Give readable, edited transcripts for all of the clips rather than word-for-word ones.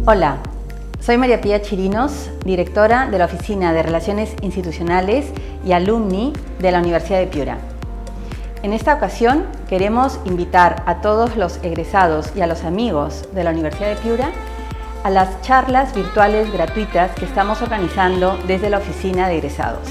Hola, soy María Pía Chirinos, directora de la Oficina de Relaciones Institucionales y Alumni de la Universidad de Piura. En esta ocasión queremos invitar a todos los egresados y a los amigos de la Universidad de Piura a las charlas virtuales gratuitas que estamos organizando desde la Oficina de Egresados.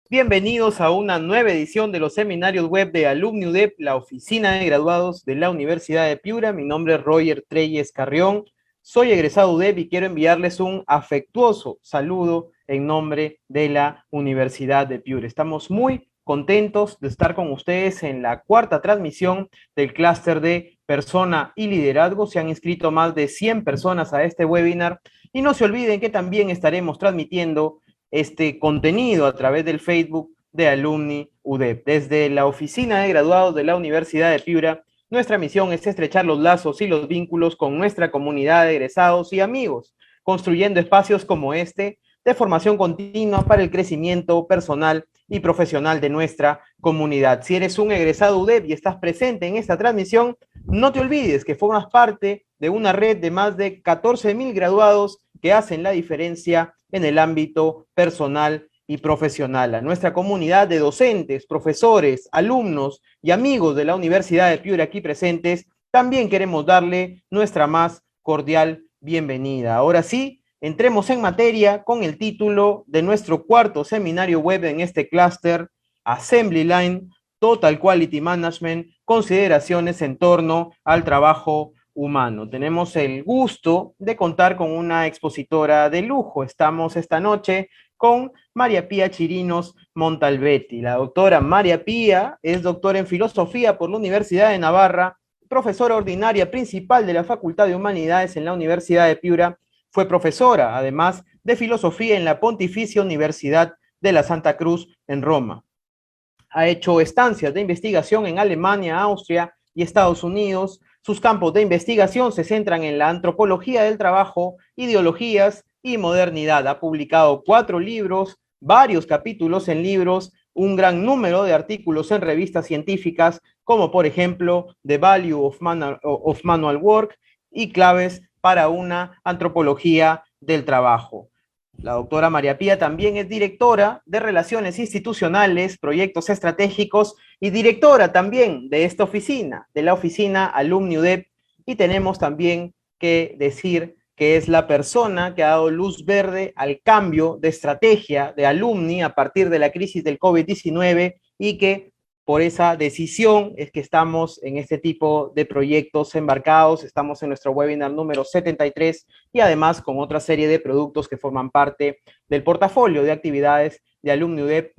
Bienvenidos a una nueva edición de los seminarios web de Alumni UDEP, la oficina de graduados de la Universidad de Piura. Mi nombre es Roger Treyes Carrión, soy egresado UDEP y quiero enviarles un afectuoso saludo en nombre de la Universidad de Piura. Estamos muy contentos de estar con ustedes en la cuarta transmisión del clúster de persona y liderazgo. Se han inscrito más de 100 personas a este webinar y no se olviden que también estaremos transmitiendo este contenido a través del Facebook de Alumni UDEP. Desde la oficina de graduados de la Universidad de Piura, nuestra misión es estrechar los lazos y los vínculos con nuestra comunidad de egresados y amigos, construyendo espacios como este de formación continua para el crecimiento personal y profesional de nuestra comunidad. Si eres un egresado UDEP y estás presente en esta transmisión, no te olvides que formas parte de una red de más de 14,000 graduados que hacen la diferencia en el ámbito personal y profesional. A nuestra comunidad de docentes, profesores, alumnos y amigos de la Universidad de Piura aquí presentes, también queremos darle nuestra más cordial bienvenida. Ahora sí, entremos en materia con el título de nuestro cuarto seminario web en este clúster, Assembly Line, Total Quality Management, consideraciones en torno al trabajo humano. Tenemos el gusto de contar con una expositora de lujo. Estamos esta noche con María Pía Chirinos Montalbetti. La doctora María Pía es doctora en filosofía por la Universidad de Navarra, profesora ordinaria principal de la Facultad de Humanidades en la Universidad de Piura. Fue profesora, además, de filosofía en la Pontificia Universidad de la Santa Cruz en Roma. Ha hecho estancias de investigación en Alemania, Austria y Estados Unidos. Sus campos de investigación se centran en la antropología del trabajo, ideologías y modernidad. Ha publicado 4 libros, varios capítulos en libros, un gran número de artículos en revistas científicas, como por ejemplo The Value of Manual Work y Claves para una antropología del trabajo. La doctora María Pía también es directora de Relaciones Institucionales, Proyectos Estratégicos y directora también de esta oficina, de la oficina Alumni UDEP, y tenemos también que decir que es la persona que ha dado luz verde al cambio de estrategia de Alumni a partir de la crisis del COVID-19 y que por esa decisión es que estamos en este tipo de proyectos embarcados. Estamos en nuestro webinar número 73 y además con otra serie de productos que forman parte del portafolio de actividades de Alumni UDEP.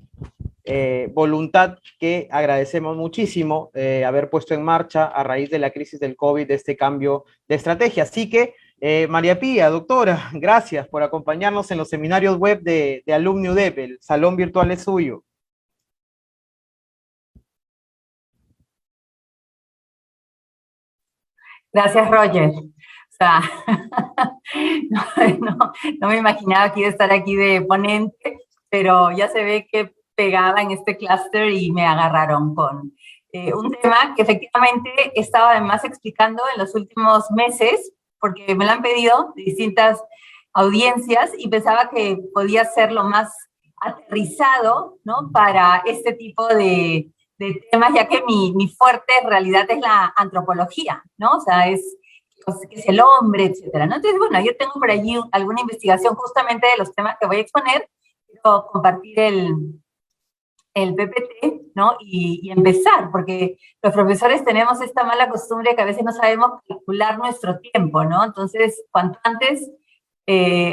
Voluntad que agradecemos muchísimo haber puesto en marcha a raíz de la crisis del COVID, de este cambio de estrategia. Así que, María Pía, doctora, gracias por acompañarnos en los seminarios web de Alumni UDEP. El salón virtual es suyo. Gracias, Roger. O sea, no me imaginaba que iba a estar aquí de ponente, pero ya se ve que pegaba en este clúster y me agarraron con un tema que efectivamente he estado además explicando en los últimos meses, porque me lo han pedido de distintas audiencias y pensaba que podía ser lo más aterrizado, ¿no?, para este tipo de temas, ya que mi fuerte en realidad es la antropología, ¿no? O sea, es el hombre, etcétera, ¿no? Entonces, bueno, yo tengo por allí alguna investigación justamente de los temas que voy a exponer. Quiero compartir el PPT, ¿no? Y empezar, porque los profesores tenemos esta mala costumbre que a veces no sabemos calcular nuestro tiempo, ¿no? Entonces, cuanto antes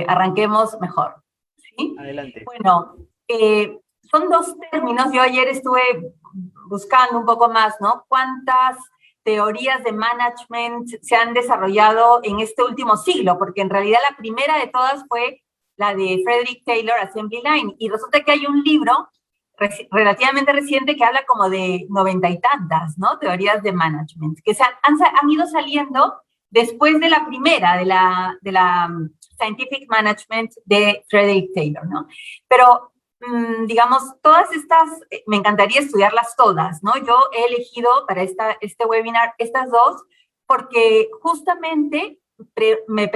arranquemos, mejor, ¿sí? Adelante. Bueno, son 2 términos. Yo ayer estuve buscando un poco más, ¿no? ¿Cuántas teorías de management se han desarrollado en este último siglo? Porque en realidad la primera de todas fue la de Frederick Taylor, Assembly Line, y resulta que hay un libro relativamente reciente que habla como de 90 y tantas, ¿no?, teorías de management, que han ido saliendo después de la primera, de la Scientific Management de Frederick Taylor, ¿no? Pero digamos, todas estas, me encantaría estudiarlas todas, ¿no? Yo he elegido para este webinar estas 2 porque justamente me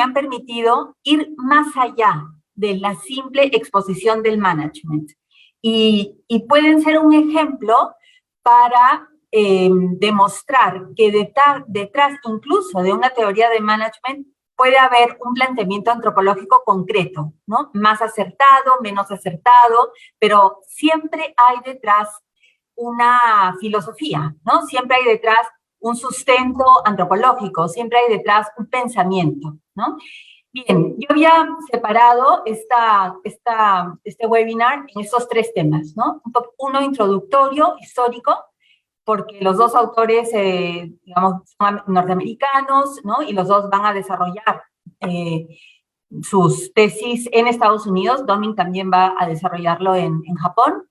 han permitido ir más allá de la simple exposición del management. Y pueden ser un ejemplo para demostrar que detrás incluso de una teoría de management puede haber un planteamiento antropológico concreto, ¿no? Más acertado, menos acertado, pero siempre hay detrás una filosofía, ¿no? Siempre hay detrás un sustento antropológico, siempre hay detrás un pensamiento, ¿no? Bien, yo había separado este webinar en estos tres temas, ¿no? Uno introductorio, histórico, porque los dos autores, digamos, son norteamericanos, ¿no? Y los dos van a desarrollar sus tesis en Estados Unidos. Dominic también va a desarrollarlo en Japón.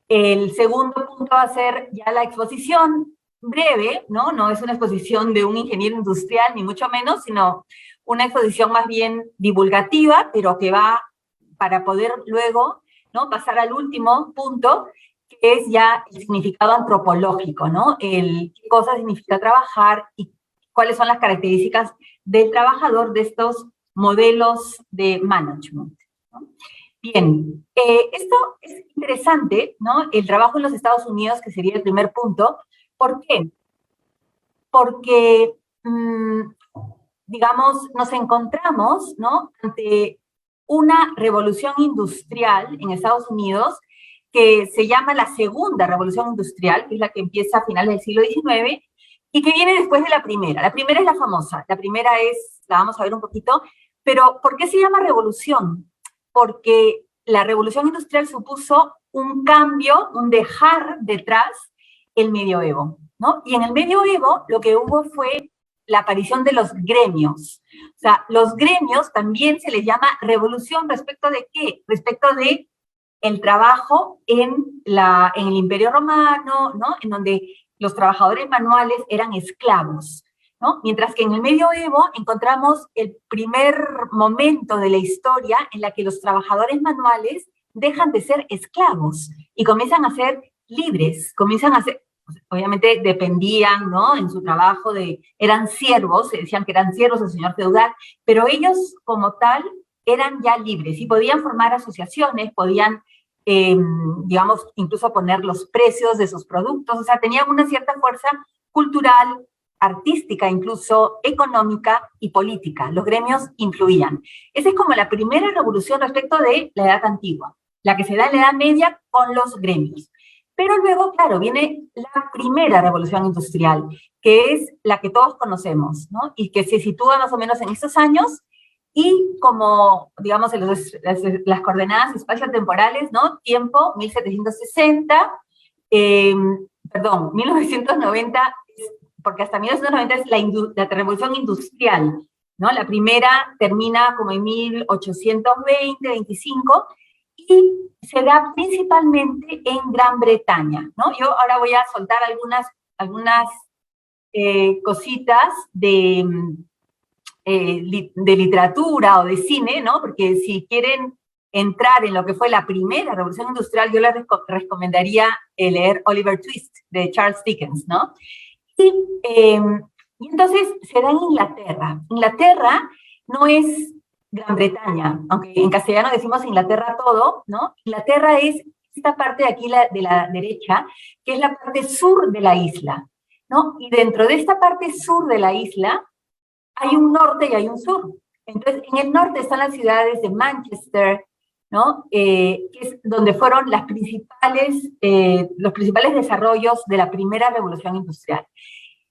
El segundo punto va a ser ya la exposición breve, ¿no? No es una exposición de un ingeniero industrial, ni mucho menos, sino una exposición más bien divulgativa, pero que va para poder luego, ¿no?, pasar al último punto, que es ya el significado antropológico, ¿no? Qué cosa significa trabajar y cuáles son las características del trabajador de estos modelos de management, ¿no? Bien, esto es interesante, ¿no? El trabajo en los Estados Unidos, que sería el primer punto. ¿Por qué? Porque, digamos, nos encontramos, ¿no?, ante una revolución industrial en Estados Unidos que se llama la Segunda Revolución Industrial, que es la que empieza a finales del siglo XIX, y que viene después de la primera. La primera es la famosa, la primera la vamos a ver un poquito, pero ¿por qué se llama revolución? Porque la revolución industrial supuso un cambio, un dejar detrás el medioevo, ¿no? Y en el medioevo lo que hubo fue la aparición de los gremios. O sea, los gremios también se les llama revolución, ¿respecto de qué? Respecto de el trabajo en el Imperio Romano, ¿no?, en donde los trabajadores manuales eran esclavos, ¿no? Mientras que en el medioevo encontramos el primer momento de la historia en la que los trabajadores manuales dejan de ser esclavos y comienzan a ser libres, comienzan a ser, obviamente dependían, ¿no?, en su trabajo eran siervos, se decían que eran siervos del señor feudal, pero ellos como tal eran ya libres y podían formar asociaciones, podían, digamos, incluso poner los precios de sus productos, o sea, tenían una cierta fuerza cultural, artística, incluso económica y política. Los gremios influían. Esa es como la primera revolución respecto de la Edad Antigua, la que se da en la Edad Media con los gremios. Pero luego, claro, viene la primera revolución industrial, que es la que todos conocemos, ¿no? Y que se sitúa más o menos en estos años, y como, digamos, en las coordenadas espaciotemporales, ¿no? Tiempo, 1760, 1990, porque hasta 1990 es la revolución industrial, ¿no? La primera termina como en 1820, 25, y se da principalmente en Gran Bretaña, ¿no? Yo ahora voy a soltar algunas cositas de literatura o de cine, ¿no? Porque si quieren entrar en lo que fue la primera revolución industrial, yo les recomendaría leer Oliver Twist, de Charles Dickens, ¿no? Y entonces se da en Inglaterra. Inglaterra no es Gran Bretaña, aunque en castellano decimos Inglaterra todo, ¿no? Inglaterra es esta parte de aquí, de la derecha, que es la parte sur de la isla, ¿no? Y dentro de esta parte sur de la isla hay un norte y hay un sur. Entonces, en el norte están las ciudades de Manchester, ¿no? Que es donde fueron los principales desarrollos de la primera revolución industrial.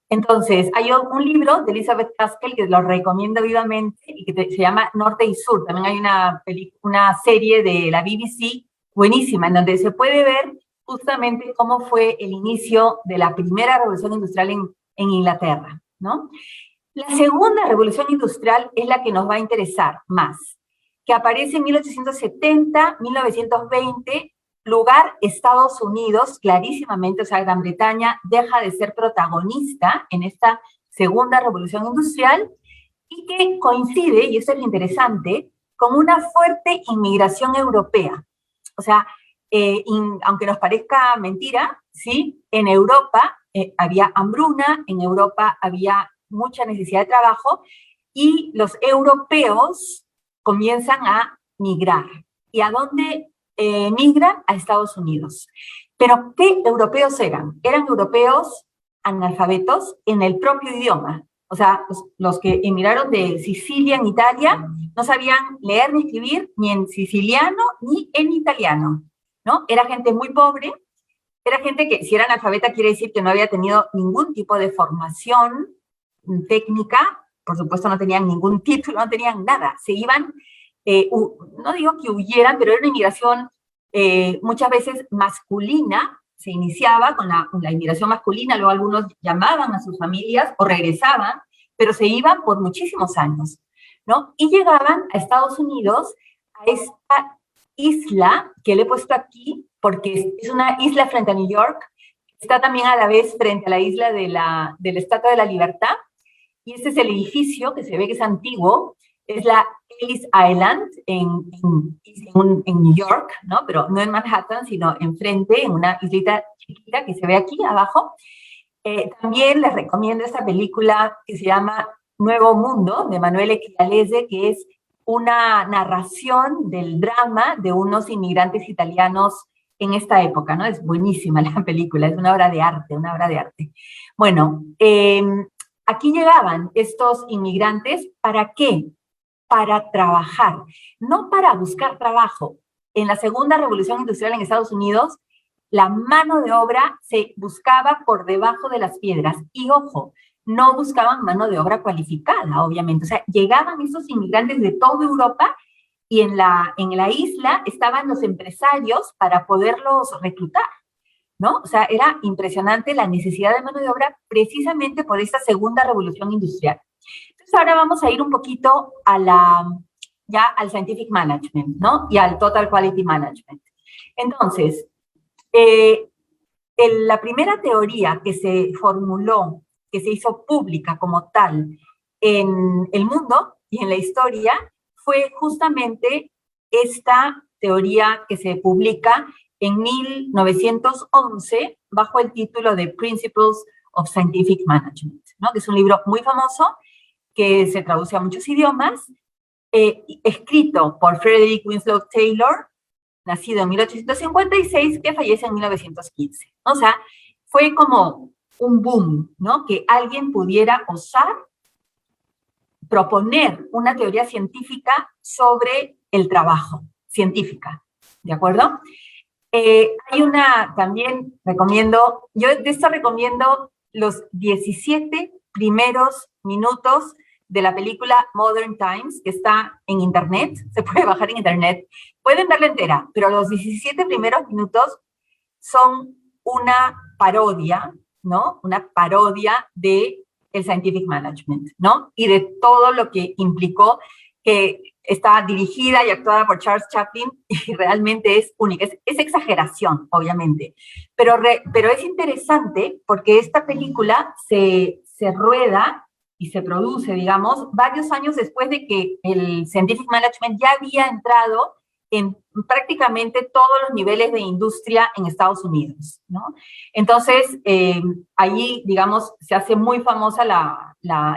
Entonces, hay un libro de Elizabeth Gaskell que lo recomiendo vivamente y que se llama Norte y Sur. También hay una serie de la BBC buenísima, en donde se puede ver justamente cómo fue el inicio de la primera revolución industrial en Inglaterra, ¿no? La segunda revolución industrial es la que nos va a interesar más, que aparece en 1870, 1920, lugar Estados Unidos, clarísimamente, o sea, Gran Bretaña deja de ser protagonista en esta segunda revolución industrial, y que coincide, y esto es lo interesante, con una fuerte inmigración europea. O sea, aunque nos parezca mentira, ¿sí?, en Europa había hambruna, en Europa había mucha necesidad de trabajo, y los europeos comienzan a migrar. ¿Y a dónde migran? A Estados Unidos. Pero ¿qué europeos eran? Eran europeos analfabetos en el propio idioma. O sea, los que emigraron de Sicilia en Italia no sabían leer ni escribir ni en siciliano ni en italiano, ¿no? Era gente muy pobre, era gente que, si era analfabeta, quiere decir que no había tenido ningún tipo de formación técnica, por supuesto no tenían ningún título, no tenían nada, se iban, no digo que huyeran, pero era una inmigración muchas veces masculina, se iniciaba con la inmigración masculina, luego algunos llamaban a sus familias o regresaban, pero se iban por muchísimos años, ¿no? Y llegaban a Estados Unidos, a esta isla que le he puesto aquí, porque es una isla frente a New York, está también a la vez frente a la isla de la Estatua de la Libertad, y este es el edificio que se ve que es antiguo, es la Ellis Island en New York, ¿no? Pero no en Manhattan, sino enfrente, en una islita chiquita que se ve aquí abajo. También les recomiendo esta película que se llama Nuevo Mundo, de Manuel Chialese, que es una narración del drama de unos inmigrantes italianos en esta época, ¿no? Es buenísima la película, es una obra de arte, una obra de arte. Bueno, aquí llegaban estos inmigrantes, ¿para qué? Para trabajar, no para buscar trabajo. En la segunda revolución industrial en Estados Unidos, la mano de obra se buscaba por debajo de las piedras. Y ojo, no buscaban mano de obra cualificada, obviamente. O sea, llegaban esos inmigrantes de toda Europa y en la isla estaban los empresarios para poderlos reclutar, ¿no? O sea, era impresionante la necesidad de mano de obra precisamente por esta segunda revolución industrial. Entonces ahora vamos a ir un poquito ya al Scientific Management, ¿no? Y al Total Quality Management. Entonces, la primera teoría que se formuló, que se hizo pública como tal en el mundo y en la historia, fue justamente esta teoría que se publica en 1911 bajo el título de Principles of Scientific Management, ¿no? Que es un libro muy famoso que se traduce a muchos idiomas, escrito por Frederick Winslow Taylor, nacido en 1856, que fallece en 1915. O sea, fue como un boom, ¿no? Que alguien pudiera osar proponer una teoría científica sobre el trabajo, científica, ¿de acuerdo? Hay también recomiendo, yo de esto recomiendo los 17 primeros minutos de la película Modern Times, que está en internet, se puede bajar en internet, pueden verla entera, pero los 17 primeros minutos son una parodia, ¿no? Una parodia de el Scientific Management, ¿no? Y de todo lo que implicó, que está dirigida y actuada por Charles Chaplin, y realmente es única. Es exageración, obviamente, pero es interesante porque esta película se rueda y se produce, digamos, varios años después de que el Scientific Management ya había entrado en prácticamente todos los niveles de industria en Estados Unidos, ¿no? Entonces, allí, digamos, se hace muy famosa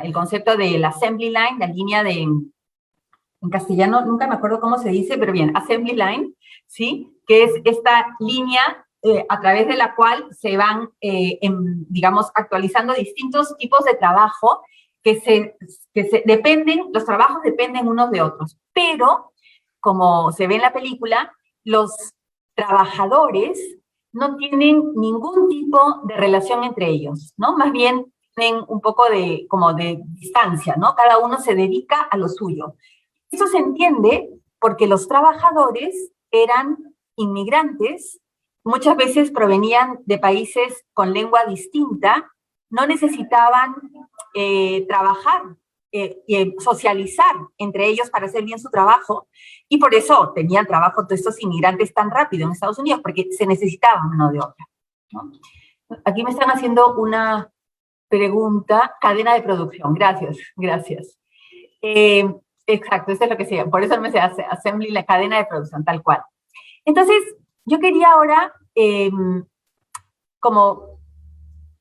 el concepto de la assembly line, la línea en castellano, nunca me acuerdo cómo se dice, pero bien, assembly line, ¿sí? Que es esta línea a través de la cual se van, digamos, actualizando distintos tipos de trabajo que dependen, los trabajos dependen unos de otros, pero como se ve en la película, los trabajadores no tienen ningún tipo de relación entre ellos, ¿no? Más bien tienen un poco como de distancia, ¿no? Cada uno se dedica a lo suyo. Eso se entiende porque los trabajadores eran inmigrantes, muchas veces provenían de países con lengua distinta, no necesitaban trabajar, socializar entre ellos para hacer bien su trabajo, y por eso tenían trabajo todos estos inmigrantes tan rápido en Estados Unidos, porque se necesitaba mano de obra, ¿no? Aquí me están haciendo una pregunta, cadena de producción, gracias. Exacto, eso es lo que se llama, por eso me se hace assembly, la cadena de producción, tal cual. Entonces, yo quería ahora como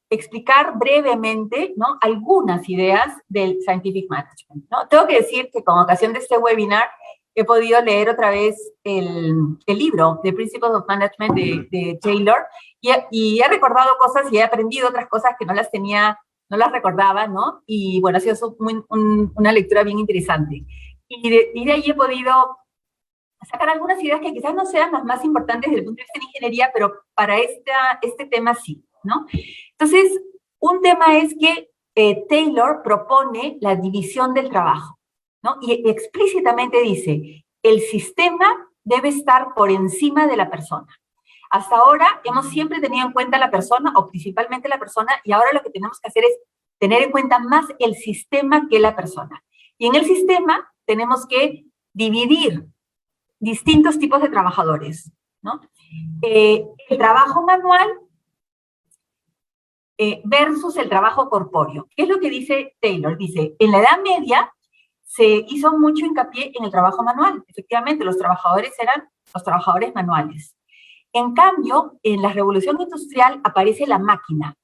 explicar brevemente, ¿no?, algunas ideas del Scientific Management, ¿no? Tengo que decir que con ocasión de este webinar he podido leer otra vez el libro, The Principles of Management de Taylor, y he recordado cosas y he aprendido otras cosas que no las recordaba, ¿no? Y bueno, ha sido una lectura bien interesante. Y de ahí he podido sacar algunas ideas que quizás no sean las más importantes desde el punto de vista de ingeniería, pero para este tema sí, ¿no? Entonces, un tema es que Taylor propone la división del trabajo, ¿no? Y explícitamente dice, el sistema debe estar por encima de la persona. Hasta ahora hemos siempre tenido en cuenta la persona, o principalmente la persona, y ahora lo que tenemos que hacer es tener en cuenta más el sistema que la persona. Y en el sistema tenemos que dividir distintos tipos de trabajadores, ¿no? El trabajo manual versus el trabajo corpóreo. ¿Qué es lo que dice Taylor? Dice, en la Edad Media se hizo mucho hincapié en el trabajo manual. Efectivamente, los trabajadores eran los trabajadores manuales. En cambio, en la Revolución Industrial aparece la máquina.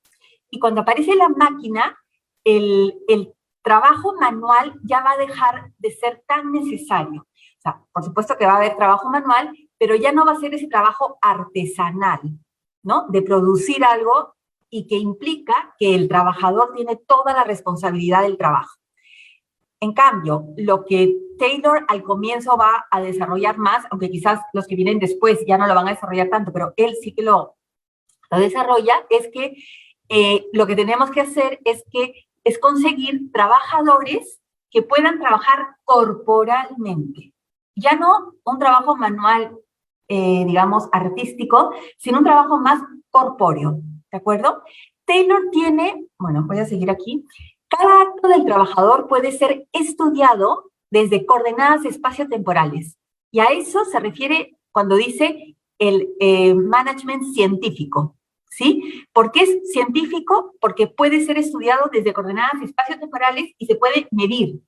Y cuando aparece la máquina, el trabajo manual ya va a dejar de ser tan necesario. O sea, por supuesto que va a haber trabajo manual, pero ya no va a ser ese trabajo artesanal, ¿no? De producir algo y que implica que el trabajador tiene toda la responsabilidad del trabajo. En cambio, lo que Taylor al comienzo va a desarrollar más, aunque quizás los que vienen después ya no lo van a desarrollar tanto, pero él sí que lo desarrolla, es que lo que tenemos que hacer es conseguir trabajadores que puedan trabajar corporalmente. Ya no un trabajo manual, digamos, artístico, sino un trabajo más corpóreo, ¿de acuerdo? Taylor tiene, bueno, voy a seguir aquí, cada acto del trabajador puede ser estudiado desde coordenadas espaciotemporales. Y a eso se refiere cuando dice el management científico, ¿sí? ¿Por qué es científico? Porque puede ser estudiado desde coordenadas espaciotemporales y se puede medir.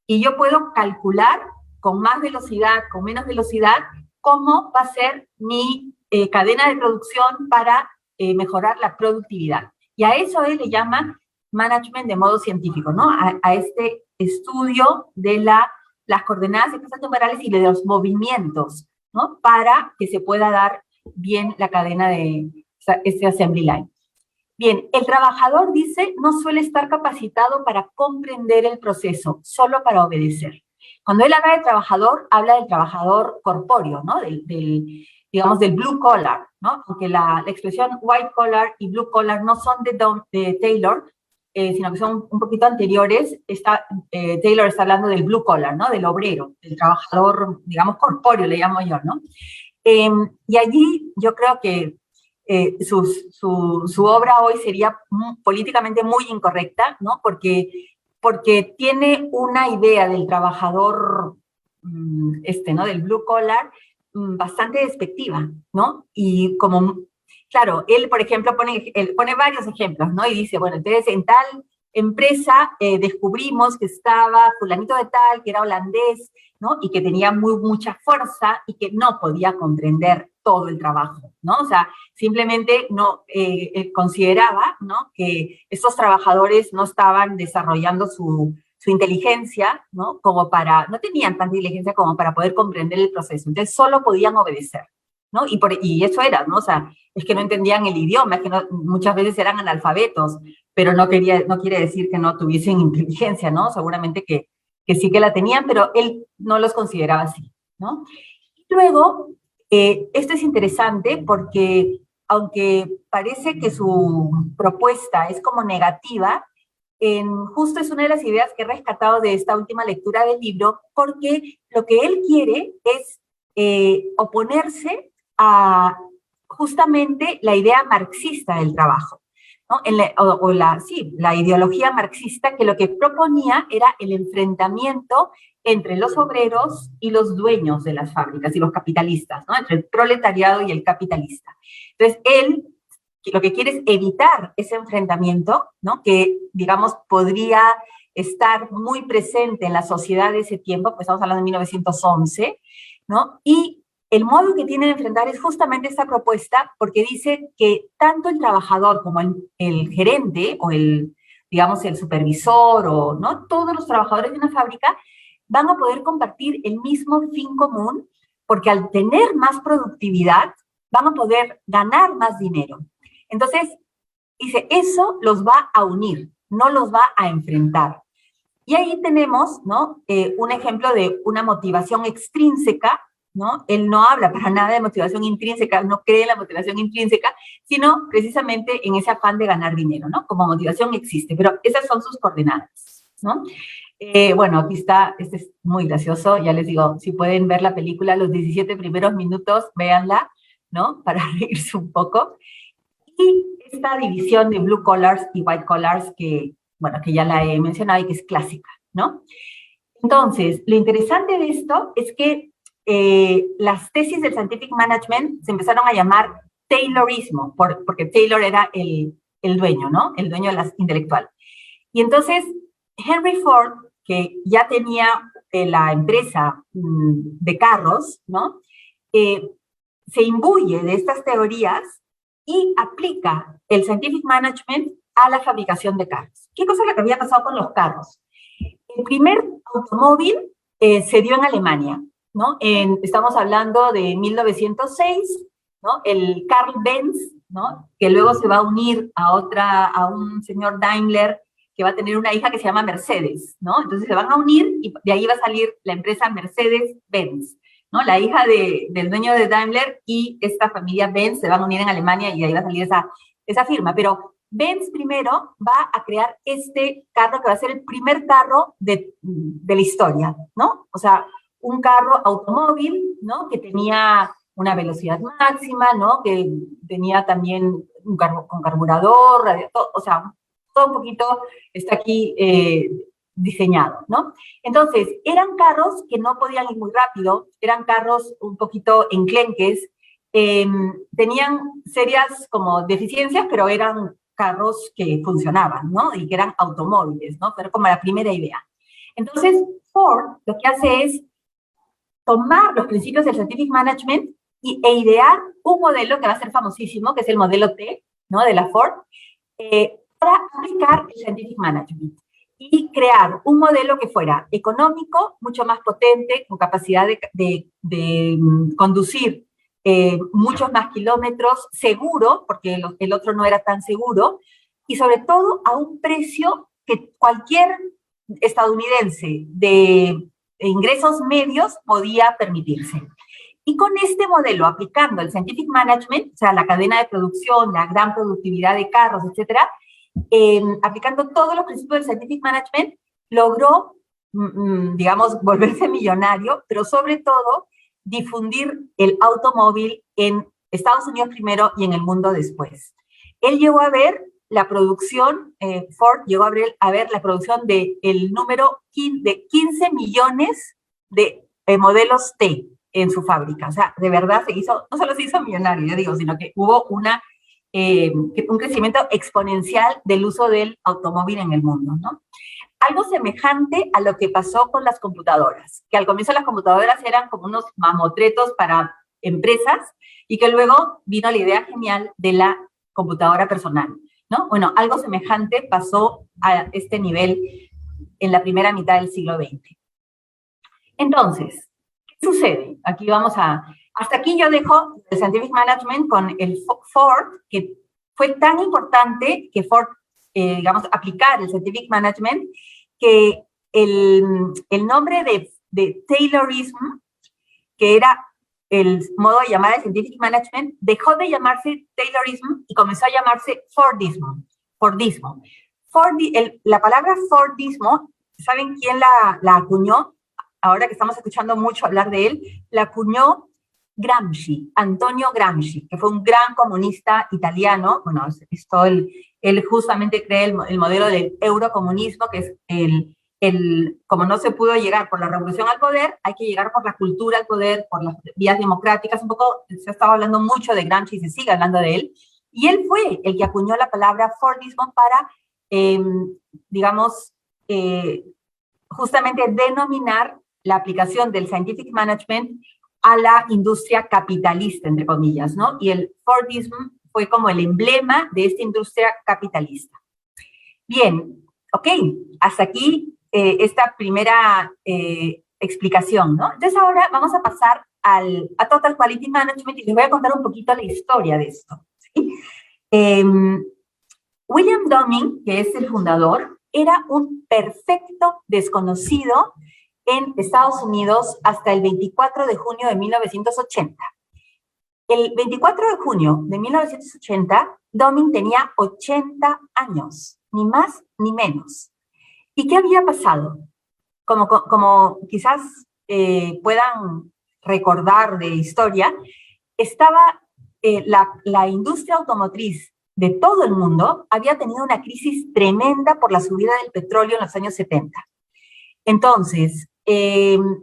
Y yo puedo calcular con más velocidad, con menos velocidad, cómo va a ser mi cadena de producción para mejorar la productividad. Y a eso él le llama management de modo científico, ¿no? A este estudio de las coordenadas espaciotemporales y de los movimientos, ¿no? Para que se pueda dar bien la cadena de este assembly line. Bien, el trabajador, dice, no suele estar capacitado para comprender el proceso, solo para obedecer. Cuando él habla del trabajador corpóreo, ¿no? Digamos, del blue collar, ¿no? Aunque la expresión white collar y blue collar no son de Taylor, sino que son un poquito anteriores, Taylor está hablando del blue collar, ¿no? Del obrero, del trabajador, digamos, corpóreo, le llamo yo, ¿no? Y allí yo creo que su obra hoy sería políticamente muy incorrecta, ¿no? Porque tiene una idea del trabajador, ¿no? Del blue collar, bastante despectiva, ¿no? Y como, claro, él, por ejemplo, pone varios ejemplos, ¿no? Y dice, bueno, entonces en tal empresa descubrimos que estaba fulanito de tal, que era holandés, ¿no? Y que tenía mucha fuerza y que no podía comprender todo el trabajo, ¿no? O sea, simplemente no consideraba, ¿no? Que estos trabajadores no estaban desarrollando su inteligencia, ¿no? No tenían tanta inteligencia como para poder comprender el proceso. Entonces, solo podían obedecer, ¿no? Y eso era, ¿no? O sea, es que no entendían el idioma, es que muchas veces eran analfabetos, pero no quiere decir que no tuviesen inteligencia, ¿no? Seguramente que sí que la tenían, pero él no los consideraba así, ¿no? Y luego, esto es interesante porque, aunque parece que su propuesta es como negativa, justo es una de las ideas que he rescatado de esta última lectura del libro, porque lo que él quiere es oponerse a justamente la idea marxista del trabajo, ¿no? La ideología marxista, que lo que proponía era el enfrentamiento entre los obreros y los dueños de las fábricas y los capitalistas, ¿no? Entre el proletariado y el capitalista. Entonces, él lo que quiere es evitar ese enfrentamiento, ¿no? Que, digamos, podría estar muy presente en la sociedad de ese tiempo, pues estamos hablando de 1911, ¿no? Y el modo que tiene de enfrentar es justamente esta propuesta, porque dice que tanto el trabajador como el gerente o digamos, el supervisor o, ¿no?, todos los trabajadores de una fábrica van a poder compartir el mismo fin común, porque al tener más productividad van a poder ganar más dinero. Entonces, dice, eso los va a unir, no los va a enfrentar. Y ahí tenemos, ¿no?, un ejemplo de una motivación extrínseca, ¿no? Él no habla para nada de motivación intrínseca, no cree en la motivación intrínseca, sino precisamente en ese afán de ganar dinero, ¿no? Como motivación existe, pero esas son sus coordenadas, ¿no? Bueno, aquí está, este es muy gracioso, ya les digo, si pueden ver la película, los 17 primeros minutos, véanla, ¿no? Para reírse un poco. Y esta división de blue collars y white collars que, bueno, que ya la he mencionado y que es clásica, ¿no? Entonces, lo interesante de esto es que las tesis del Scientific Management se empezaron a llamar Taylorismo, porque Taylor era el dueño, ¿no? El dueño de la intelectual. Y entonces, Henry Ford, que ya tenía la empresa de carros, ¿no? Se imbuye de estas teorías y aplica el Scientific Management a la fabricación de carros. ¿Qué cosa que había pasado con los carros? El primer automóvil se dio en Alemania, ¿no? Estamos hablando de 1906, ¿no? El Carl Benz, ¿no?, que luego se va a unir a un señor Daimler que va a tener una hija que se llama Mercedes, ¿no? Entonces se van a unir y de ahí va a salir la empresa Mercedes-Benz, ¿no? La hija del dueño de Daimler y esta familia Benz se van a unir en Alemania y de ahí va a salir esa firma. Pero Benz primero va a crear este carro que va a ser el primer carro de la historia, ¿no? O sea, un carro automóvil, ¿no?, que tenía una velocidad máxima, ¿no?, que tenía también un carro con carburador, o sea, todo un poquito está aquí diseñado, ¿no? Entonces, eran carros que no podían ir muy rápido, eran carros un poquito enclenques, tenían serias como deficiencias, pero eran carros que funcionaban, ¿no? Y que eran automóviles, ¿no? Pero como la primera idea. Entonces, Ford lo que hace es tomar los principios del Scientific Management e idear un modelo que va a ser famosísimo, que es el modelo T, ¿no?, de la Ford, para aplicar el Scientific Management y crear un modelo que fuera económico, mucho más potente, con capacidad de conducir muchos más kilómetros, seguro, porque el otro no era tan seguro, y sobre todo a un precio que cualquier estadounidense de ingresos medios podía permitirse. Y con este modelo, aplicando el Scientific Management, o sea, la cadena de producción, la gran productividad de carros, etcétera, aplicando todos los principios del Scientific Management, logró, digamos, volverse millonario, pero sobre todo difundir el automóvil en Estados Unidos primero y en el mundo después. Él llegó a ver la producción, Ford llegó a ver la producción del número de 15 millones de modelos T en su fábrica. O sea, de verdad no solo se hizo millonario, yo digo, sino que hubo un crecimiento exponencial del uso del automóvil en el mundo, ¿no? Algo semejante a lo que pasó con las computadoras, que al comienzo las computadoras eran como unos mamotretos para empresas y que luego vino la idea genial de la computadora personal, ¿no? Bueno, algo semejante pasó a este nivel en la primera mitad del siglo XX. Entonces, ¿qué sucede? Aquí hasta aquí yo dejo el Scientific Management con el Ford, que fue tan importante que Ford, digamos, aplicar el Scientific Management, que el nombre de Taylorism, que era el modo de llamar al Scientific Management, dejó de llamarse Taylorism y comenzó a llamarse Fordismo. La palabra Fordismo, ¿saben quién la acuñó? Ahora que estamos escuchando mucho hablar de él, la acuñó Gramsci, Antonio Gramsci, que fue un gran comunista italiano. Bueno, él justamente crea el modelo del eurocomunismo, que es como no se pudo llegar por la revolución al poder, hay que llegar por la cultura al poder, por las vías democráticas. Un poco se ha estado hablando mucho de Gramsci y se sigue hablando de él. Y él fue el que acuñó la palabra Fordismo para, digamos, justamente denominar la aplicación del Scientific Management a la industria capitalista, entre comillas, ¿no? Y el Fordism fue como el emblema de esta industria capitalista. Bien, ok, hasta aquí esta primera explicación, ¿no? Entonces ahora vamos a pasar a Total Quality Management y les voy a contar un poquito la historia de esto, ¿sí? William Deming, que es el fundador, era un perfecto desconocido en Estados Unidos hasta el 24 de junio de 1980. El 24 de junio de 1980, Deming tenía 80 años, ni más ni menos. ¿Y qué había pasado? Como quizás puedan recordar de historia, estaba la industria automotriz de todo el mundo había tenido una crisis tremenda por la subida del petróleo en los años 70. Entonces,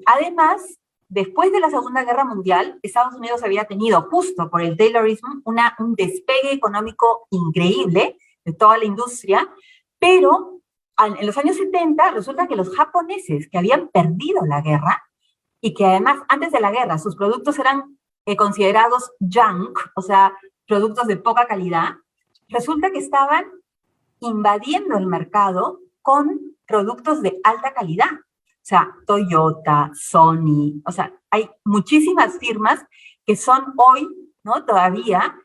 además, después de la Segunda Guerra Mundial, Estados Unidos había tenido, justo por el Taylorismo, un despegue económico increíble de toda la industria, pero en los años 70 resulta que los japoneses que habían perdido la guerra y que además antes de la guerra sus productos eran considerados junk, o sea, productos de poca calidad, resulta que estaban invadiendo el mercado con productos de alta calidad. O sea, Toyota, Sony, o sea, hay muchísimas firmas que son hoy, ¿no? Todavía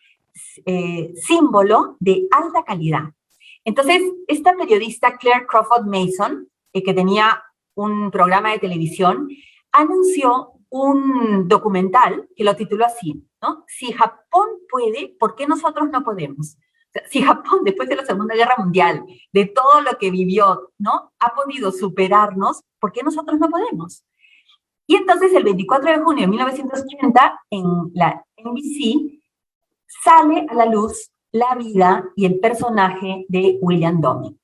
símbolo de alta calidad. Entonces, esta periodista Claire Crawford Mason, que tenía un programa de televisión, anunció un documental que lo tituló así, ¿no? Si Japón puede, ¿por qué nosotros no podemos? O sea, si Japón, después de la Segunda Guerra Mundial, de todo lo que vivió, ¿no? Ha podido superarnos, ¿por qué nosotros no podemos? Y entonces, el 24 de junio de 1980, en la NBC, sale a la luz la vida y el personaje de William Deming.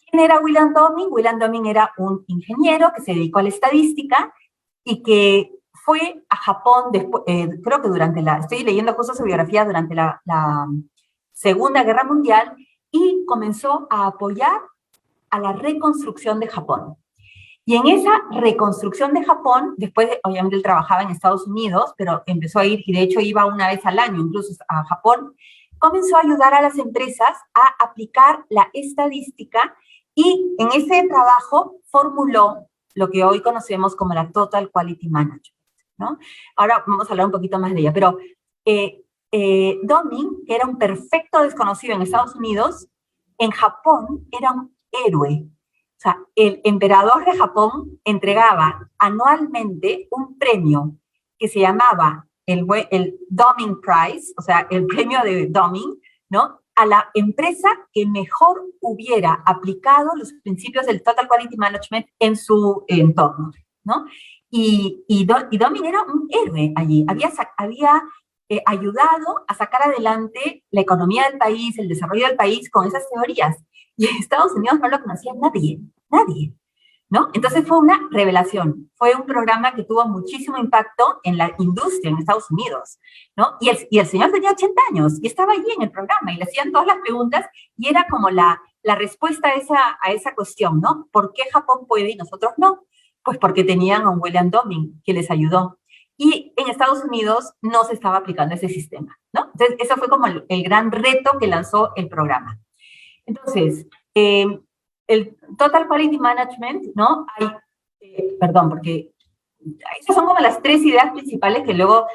¿Quién era William Deming? William Deming era un ingeniero que se dedicó a la estadística y que fue a Japón, después, creo que estoy leyendo justo su biografía, durante la Segunda Guerra Mundial, y comenzó a apoyar a la reconstrucción de Japón. Y en esa reconstrucción de Japón, después, obviamente él trabajaba en Estados Unidos, pero empezó a ir, y de hecho iba una vez al año incluso a Japón, comenzó a ayudar a las empresas a aplicar la estadística y en ese trabajo formuló lo que hoy conocemos como la Total Quality Management, ¿no? Ahora vamos a hablar un poquito más de ella, pero Deming, que era un perfecto desconocido en Estados Unidos, en Japón era un héroe. O sea, el emperador de Japón entregaba anualmente un premio que se llamaba el Deming Prize, o sea, el premio de Deming, ¿no? A la empresa que mejor hubiera aplicado los principios del Total Quality Management en su entorno, ¿no? Y Deming era un héroe allí, había ayudado a sacar adelante la economía del país, el desarrollo del país con esas teorías. Y en Estados Unidos no lo conocía nadie, ¿no? Entonces fue una revelación, fue un programa que tuvo muchísimo impacto en la industria en Estados Unidos, ¿no? Y el señor tenía 80 años y estaba allí en el programa y le hacían todas las preguntas y era como la respuesta a esa cuestión, ¿no? ¿Por qué Japón puede y nosotros no? Pues porque tenían a un William Deming que les ayudó. Y en Estados Unidos no se estaba aplicando ese sistema, ¿no? Entonces, eso fue como el gran reto que lanzó el programa. Entonces, el Total Quality Management, ¿no? Perdón, porque esas son como las tres ideas principales que luego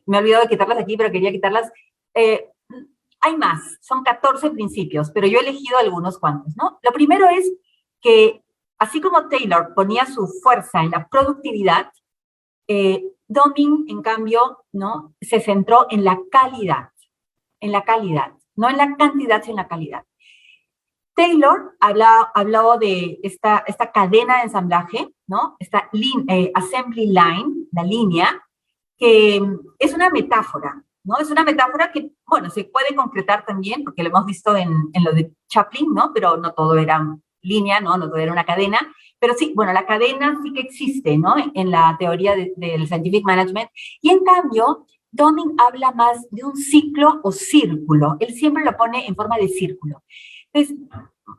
me he olvidado de quitarlas aquí, pero quería quitarlas. Hay más, son 14 principios, pero yo he elegido algunos cuantos, ¿no? Lo primero es que, así como Taylor ponía su fuerza en la productividad, Deming, en cambio, ¿no? Se centró en la calidad, no en la cantidad, sino en la calidad. Taylor habló de esta cadena de ensamblaje, ¿no? Esta assembly line, la línea, que es una metáfora, ¿no? Es una metáfora que, bueno, se puede concretar también, porque lo hemos visto en lo de Chaplin, ¿no? Pero no todo era línea, ¿no? No todo era una cadena. Pero sí, bueno, la cadena sí que existe, ¿no? En la teoría del Scientific Management. Y en cambio, Deming habla más de un ciclo o círculo. Él siempre lo pone en forma de círculo. Entonces,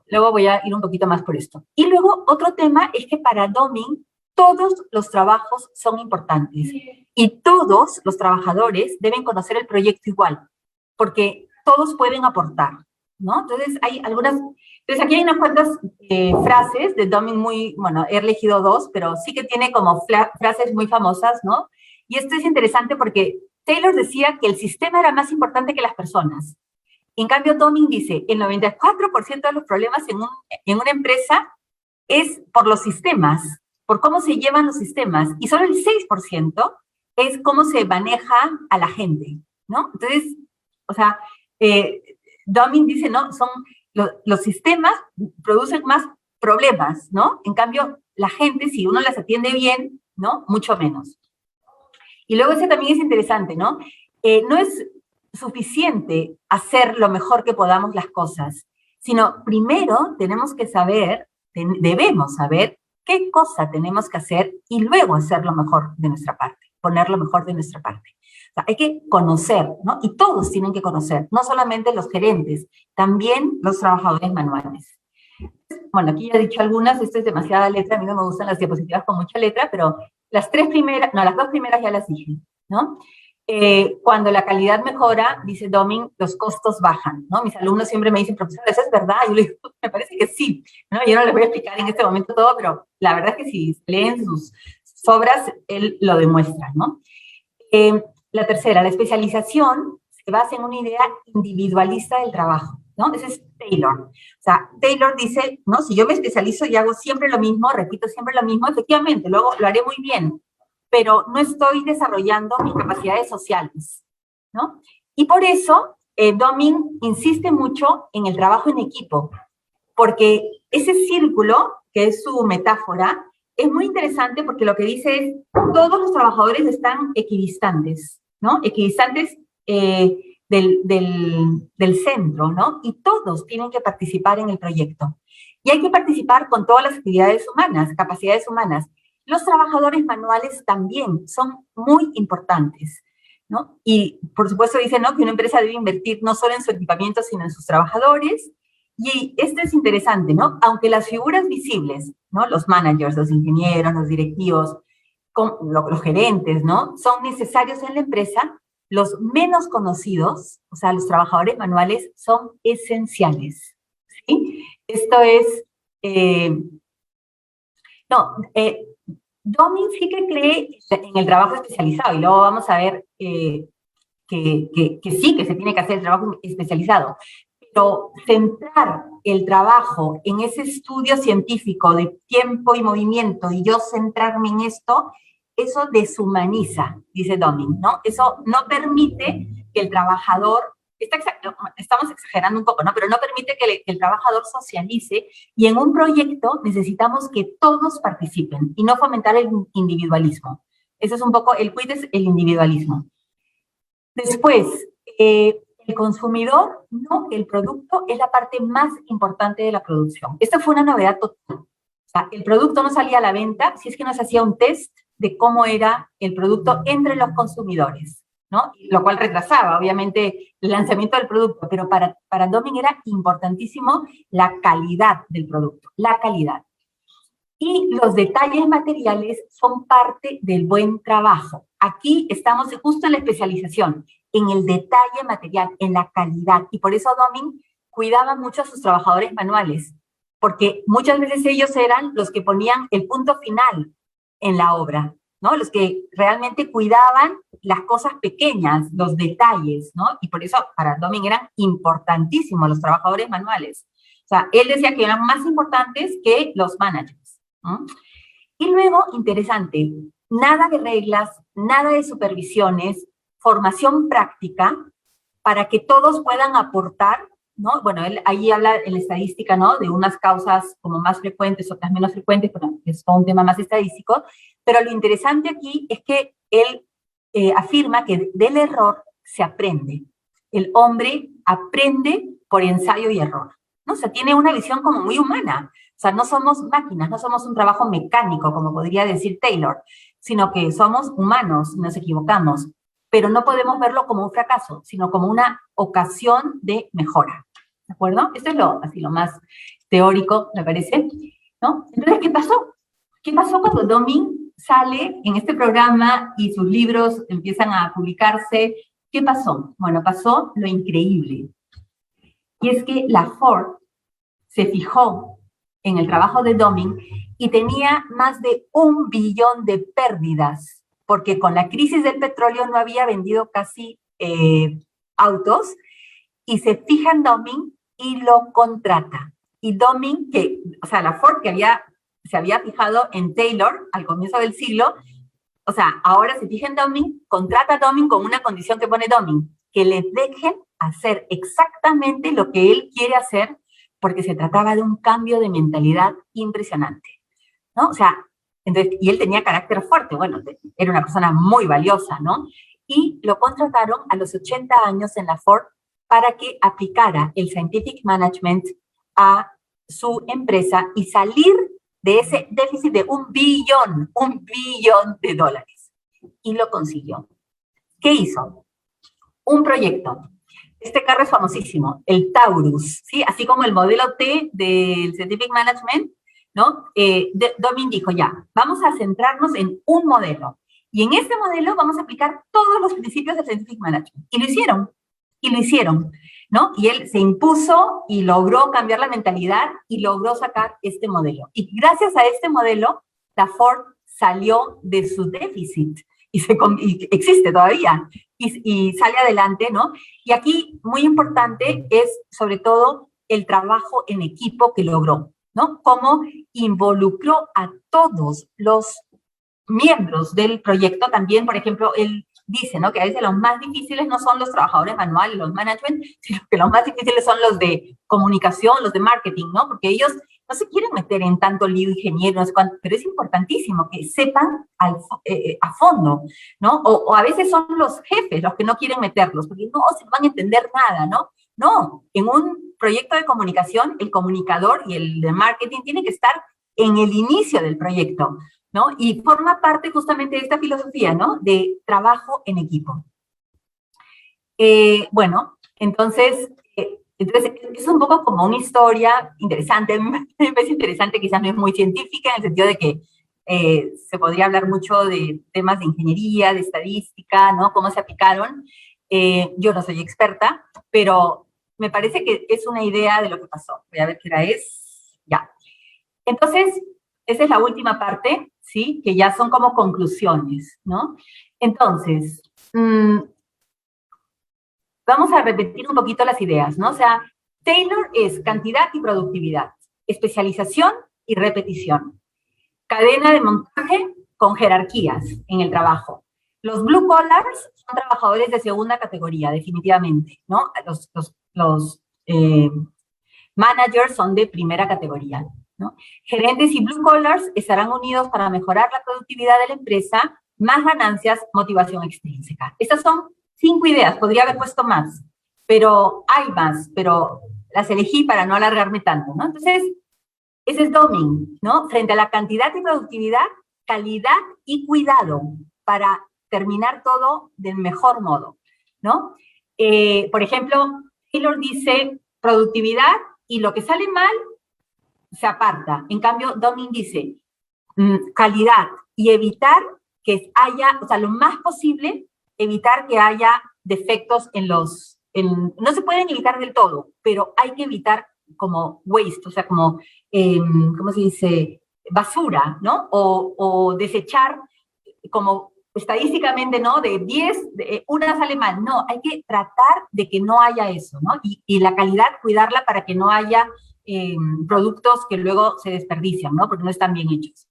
luego voy a ir un poquito más por esto. Y luego, otro tema es que para Deming, todos los trabajos son importantes y todos los trabajadores deben conocer el proyecto igual, porque todos pueden aportar, ¿no? Entonces, hay algunas... Entonces, aquí hay unas cuantas frases de Doming muy... Bueno, he elegido dos, pero sí que tiene como frases muy famosas, ¿no? Y esto es interesante porque Taylor decía que el sistema era más importante que las personas. En cambio, Doming dice, el 94% de los problemas en una empresa es por los sistemas, por cómo se llevan los sistemas, y solo el 6% es cómo se maneja a la gente, ¿no? Entonces, o sea, Doming dice, no, son los sistemas producen más problemas, ¿no? En cambio, la gente, si uno las atiende bien, ¿no? Mucho menos. Y luego ese también es interesante, ¿no? No es suficiente hacer lo mejor que podamos las cosas, sino primero tenemos que saber, debemos saber qué cosa tenemos que hacer y luego hacer lo mejor de nuestra parte, poner lo mejor de nuestra parte. O sea, hay que conocer, ¿no? Y todos tienen que conocer, no solamente los gerentes, también los trabajadores manuales. Bueno, aquí ya he dicho algunas, esto es demasiada letra, a mí no me gustan las diapositivas con mucha letra, pero las dos primeras ya las dije, ¿no? Cuando la calidad mejora, dice Doming, los costos bajan, ¿no? Mis alumnos siempre me dicen, profesor, ¿eso es verdad? Y yo le digo, me parece que sí, ¿no? Yo no les voy a explicar en este momento todo, pero la verdad es que si leen sus obras, él lo demuestra, ¿no? La tercera, la especialización se basa en una idea individualista del trabajo, ¿no? Ese es Taylor. O sea, Taylor dice, ¿no? Si yo me especializo y hago siempre lo mismo, repito siempre lo mismo, efectivamente, luego lo haré muy bien, pero no estoy desarrollando mis capacidades sociales, ¿no? Y por eso, Doming insiste mucho en el trabajo en equipo, porque ese círculo, que es su metáfora, es muy interesante porque lo que dice es, todos los trabajadores están equidistantes, ¿no? Equidistantes del centro, ¿no? Y todos tienen que participar en el proyecto. Y hay que participar con todas las actividades humanas, capacidades humanas. Los trabajadores manuales también son muy importantes, ¿no? Y por supuesto dice, ¿no?, que una empresa debe invertir no solo en su equipamiento, sino en sus trabajadores. Y esto es interesante, ¿no? Aunque las figuras visibles, ¿no?, los managers, los ingenieros, los directivos, los gerentes, ¿no?, son necesarios en la empresa, los menos conocidos, o sea, los trabajadores manuales, son esenciales, ¿sí? Esto es... Doming sí que cree en el trabajo especializado, y luego vamos a ver que sí, que se tiene que hacer el trabajo especializado, pero centrar el trabajo en ese estudio científico de tiempo y movimiento, y yo centrarme en esto, eso deshumaniza, dice Doming, ¿no? Eso no permite que el trabajador, estamos exagerando un poco, ¿no?, pero no permite que el trabajador socialice, y en un proyecto necesitamos que todos participen y no fomentar el individualismo. Eso es un poco, el quid es el individualismo. Después, el consumidor, no, el producto es la parte más importante de la producción. Esto fue una novedad total. O sea, el producto no salía a la venta si es que no se hacía un test de cómo era el producto entre los consumidores, ¿no? Lo cual retrasaba, obviamente, el lanzamiento del producto, pero para Doming era importantísimo la calidad del producto, la calidad. Y los detalles materiales son parte del buen trabajo. Aquí estamos justo en la especialización, en el detalle material, en la calidad, y por eso Doming cuidaba mucho a sus trabajadores manuales, porque muchas veces ellos eran los que ponían el punto final en la obra, ¿no? Los que realmente cuidaban las cosas pequeñas, los detalles, ¿no? Y por eso para Doming eran importantísimos los trabajadores manuales. O sea, él decía que eran más importantes que los managers, ¿no? Y luego, interesante, nada de reglas, nada de supervisiones, formación práctica para que todos puedan aportar, ¿no? Bueno, él ahí habla en la estadística, ¿no?, de unas causas como más frecuentes, otras menos frecuentes, pero es todo un tema más estadístico, pero lo interesante aquí es que él afirma que del error se aprende. El hombre aprende por ensayo y error, ¿no? O sea, tiene una visión como muy humana. O sea, no somos máquinas, no somos un trabajo mecánico, como podría decir Taylor, sino que somos humanos, nos equivocamos, pero no podemos verlo como un fracaso, sino como una ocasión de mejora, ¿de acuerdo? Esto es lo más teórico, me parece, ¿no? Entonces, ¿qué pasó? ¿Qué pasó cuando Doming sale en este programa y sus libros empiezan a publicarse? ¿Qué pasó? Bueno, pasó lo increíble. Y es que la Ford se fijó en el trabajo de Doming y tenía más de 1 billón de pérdidas, porque con la crisis del petróleo no había vendido casi autos, y se fija en Doming y lo contrata. Y Doming, o sea, la Ford se había fijado en Taylor al comienzo del siglo, o sea, ahora se fija en Doming, contrata a Doming con una condición que pone Doming, que le dejen hacer exactamente lo que él quiere hacer, porque se trataba de un cambio de mentalidad impresionante, ¿no? O sea, entonces, y él tenía carácter fuerte, bueno, era una persona muy valiosa, ¿no? Y lo contrataron a los 80 años en la Ford para que aplicara el Scientific Management a su empresa y salir de ese déficit de $1 billón de dólares. Y lo consiguió. ¿Qué hizo? Un proyecto. Este carro es famosísimo, el Taurus, ¿sí? Así como el modelo T del Scientific Management, ¿no? Doming dijo, ya, vamos a centrarnos en un modelo. Y en este modelo vamos a aplicar todos los principios del Scientific Management. Y lo hicieron, ¿no? Y él se impuso y logró cambiar la mentalidad y logró sacar este modelo. Y gracias a este modelo, la Ford salió de su déficit y existe todavía y sale adelante, ¿no? Y aquí, muy importante, es sobre todo el trabajo en equipo que logró, ¿no? Cómo involucró a todos los miembros del proyecto también. Por ejemplo, él dice, ¿no?, que a veces los más difíciles no son los trabajadores manuales, los management, sino que los más difíciles son los de comunicación, los de marketing, ¿no? Porque ellos no se quieren meter en tanto lío ingeniero, no sé cuánto, pero es importantísimo que sepan a fondo, ¿no? O a veces son los jefes los que no quieren meterlos, porque no se van a entender nada, ¿no? No, en un proyecto de comunicación, el comunicador y el de marketing tienen que estar en el inicio del proyecto, ¿no? Y forma parte justamente de esta filosofía, ¿no?, de trabajo en equipo. Bueno, entonces es un poco como una historia interesante, me parece interesante, quizás no es muy científica, en el sentido de que se podría hablar mucho de temas de ingeniería, de estadística, ¿no?, cómo se aplicaron. Yo no soy experta, pero me parece que es una idea de lo que pasó. Voy a ver qué hora es. Ya. Entonces, esa es la última parte, ¿sí?, que ya son como conclusiones, ¿no? Entonces, vamos a repetir un poquito las ideas, ¿no? O sea, Taylor es cantidad y productividad, especialización y repetición, cadena de montaje con jerarquías en el trabajo. Los blue collars son trabajadores de segunda categoría, definitivamente, ¿no? Los managers son de primera categoría, ¿no? Gerentes y blue collars estarán unidos para mejorar la productividad de la empresa, más ganancias, motivación extrínseca. Estas son 5 ideas, podría haber puesto más, pero hay más, pero las elegí para no alargarme tanto, ¿no? Entonces, ese es Doming, ¿no? Frente a la cantidad y productividad, calidad y cuidado para terminar todo del mejor modo, ¿no? Por ejemplo, Taylor dice productividad y lo que sale mal se aparta. En cambio, Doming dice calidad y evitar que haya, o sea, lo más posible, evitar que haya defectos no se pueden evitar del todo, pero hay que evitar como waste, o sea, como, ¿cómo se dice?, basura, ¿no? O desechar como estadísticamente, ¿no?, de 10, una sale mal. No, hay que tratar de que no haya eso, ¿no? Y la calidad, cuidarla para que no haya productos que luego se desperdician, ¿no?, porque no están bien hechos.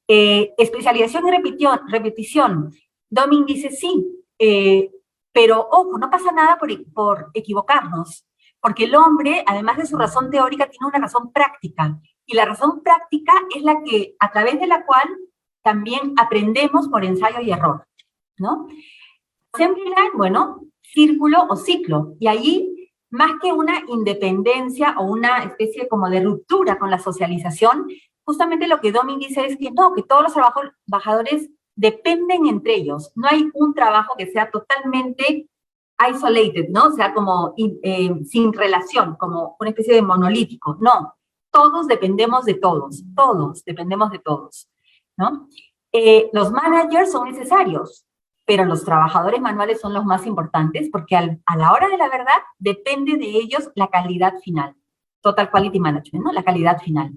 Especialización y repetición. Doming dice sí, pero ojo, no pasa nada por equivocarnos, porque el hombre, además de su razón teórica, tiene una razón práctica, y la razón práctica es la que, a través de la cual también aprendemos por ensayo y error, ¿no? Assembly line, bueno, círculo o ciclo, y allí, más que una independencia o una especie como de ruptura con la socialización, justamente lo que Doming dice es que no, que todos los trabajadores dependen entre ellos. No hay un trabajo que sea totalmente isolated, ¿no? O sea, como sin relación, como una especie de monolítico. No, todos dependemos de todos dependemos de todos. ¿no? Los managers son necesarios, pero los trabajadores manuales son los más importantes porque a la hora de la verdad depende de ellos la calidad final. Total Quality Management, ¿no? La calidad final.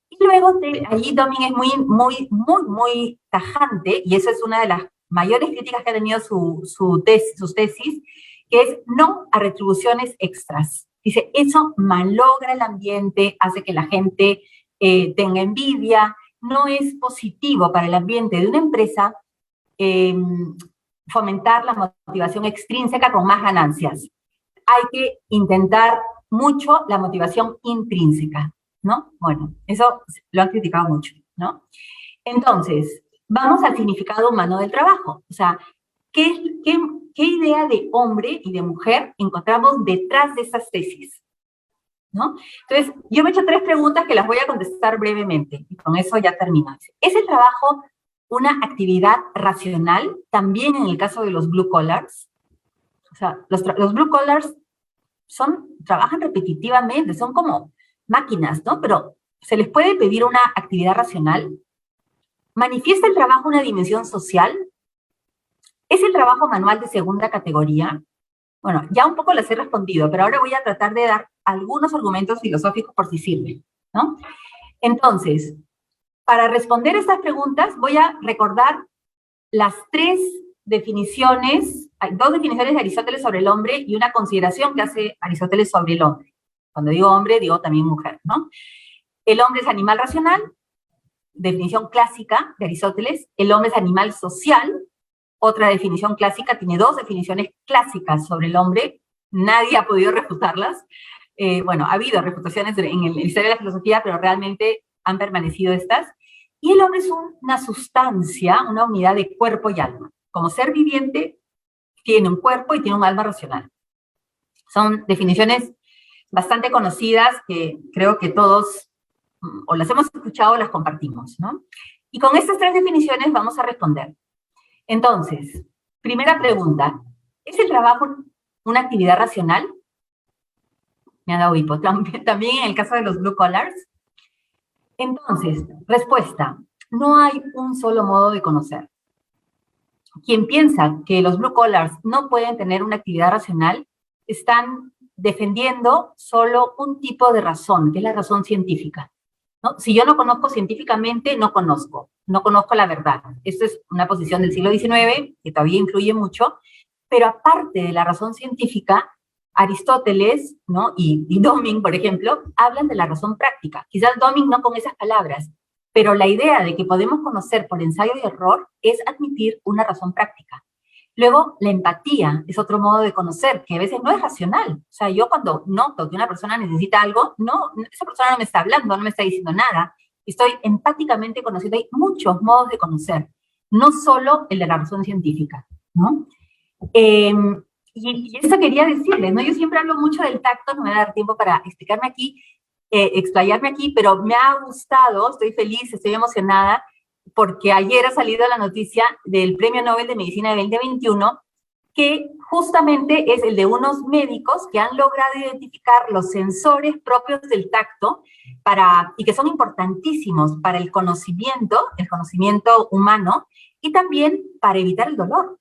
Y luego, allí Doming es muy tajante, y eso es una de las mayores críticas que ha tenido sus tesis, que es no a retribuciones extras. Dice, eso malogra el ambiente, hace que la gente tenga envidia, no es positivo para el ambiente de una empresa fomentar la motivación extrínseca con más ganancias. Hay que intentar mucho la motivación intrínseca, ¿no? Bueno, eso lo han criticado mucho, ¿no? Entonces, vamos al significado humano del trabajo. O sea, ¿qué idea de hombre y de mujer encontramos detrás de esas tesis? ¿No? Entonces, yo me he hecho 3 preguntas que las voy a contestar brevemente, y con eso ya termino. ¿Es el trabajo una actividad racional, también en el caso de los blue collars? O sea, los blue collars trabajan repetitivamente, son como máquinas, ¿no? Pero ¿se les puede pedir una actividad racional? ¿Manifiesta el trabajo una dimensión social? ¿Es el trabajo manual de segunda categoría? Bueno, ya un poco las he respondido, pero ahora voy a tratar de dar algunos argumentos filosóficos por si sirven, ¿no? Entonces, para responder estas preguntas, voy a recordar las 3 definiciones, hay 2 definiciones de Aristóteles sobre el hombre y una consideración que hace Aristóteles sobre el hombre. Cuando digo hombre, digo también mujer, ¿no? El hombre es animal racional, definición clásica de Aristóteles. El hombre es animal social, otra definición clásica, tiene 2 definiciones clásicas sobre el hombre, nadie ha podido refutarlas. Bueno, ha habido refutaciones en la historia de la filosofía, pero realmente han permanecido estas. Y el hombre es una sustancia, una unidad de cuerpo y alma. Como ser viviente, tiene un cuerpo y tiene un alma racional. Son definiciones bastante conocidas que creo que todos o las hemos escuchado o las compartimos, ¿no? Y con estas 3 definiciones vamos a responder. Entonces, primera pregunta, ¿es el trabajo una actividad racional? Me ha dado hipo. También en el caso de los blue collars. Entonces, respuesta, no hay un solo modo de conocer. Quien piensa que los blue collars no pueden tener una actividad racional, están defendiendo solo un tipo de razón, que es la razón científica, ¿no? Si yo no conozco científicamente, no conozco la verdad. Esta es una posición del siglo XIX, que todavía influye mucho, pero aparte de la razón científica, Aristóteles, ¿no? y Doming, por ejemplo, hablan de la razón práctica. Quizás Doming no con esas palabras, pero la idea de que podemos conocer por ensayo y error es admitir una razón práctica. Luego, la empatía es otro modo de conocer, que a veces no es racional. O sea, yo cuando noto que una persona necesita algo, esa persona no me está hablando, no me está diciendo nada. Estoy empáticamente conociendo. Hay muchos modos de conocer, no solo el de la razón científica, ¿no? Y eso quería decirles, ¿no? Yo siempre hablo mucho del tacto, no me va a dar tiempo para explicarme aquí, explayarme aquí, pero me ha gustado, estoy feliz, estoy emocionada, porque ayer ha salido la noticia del Premio Nobel de Medicina de 2021, que justamente es el de unos médicos que han logrado identificar los sensores propios del tacto y que son importantísimos para el conocimiento humano y también para evitar el dolor,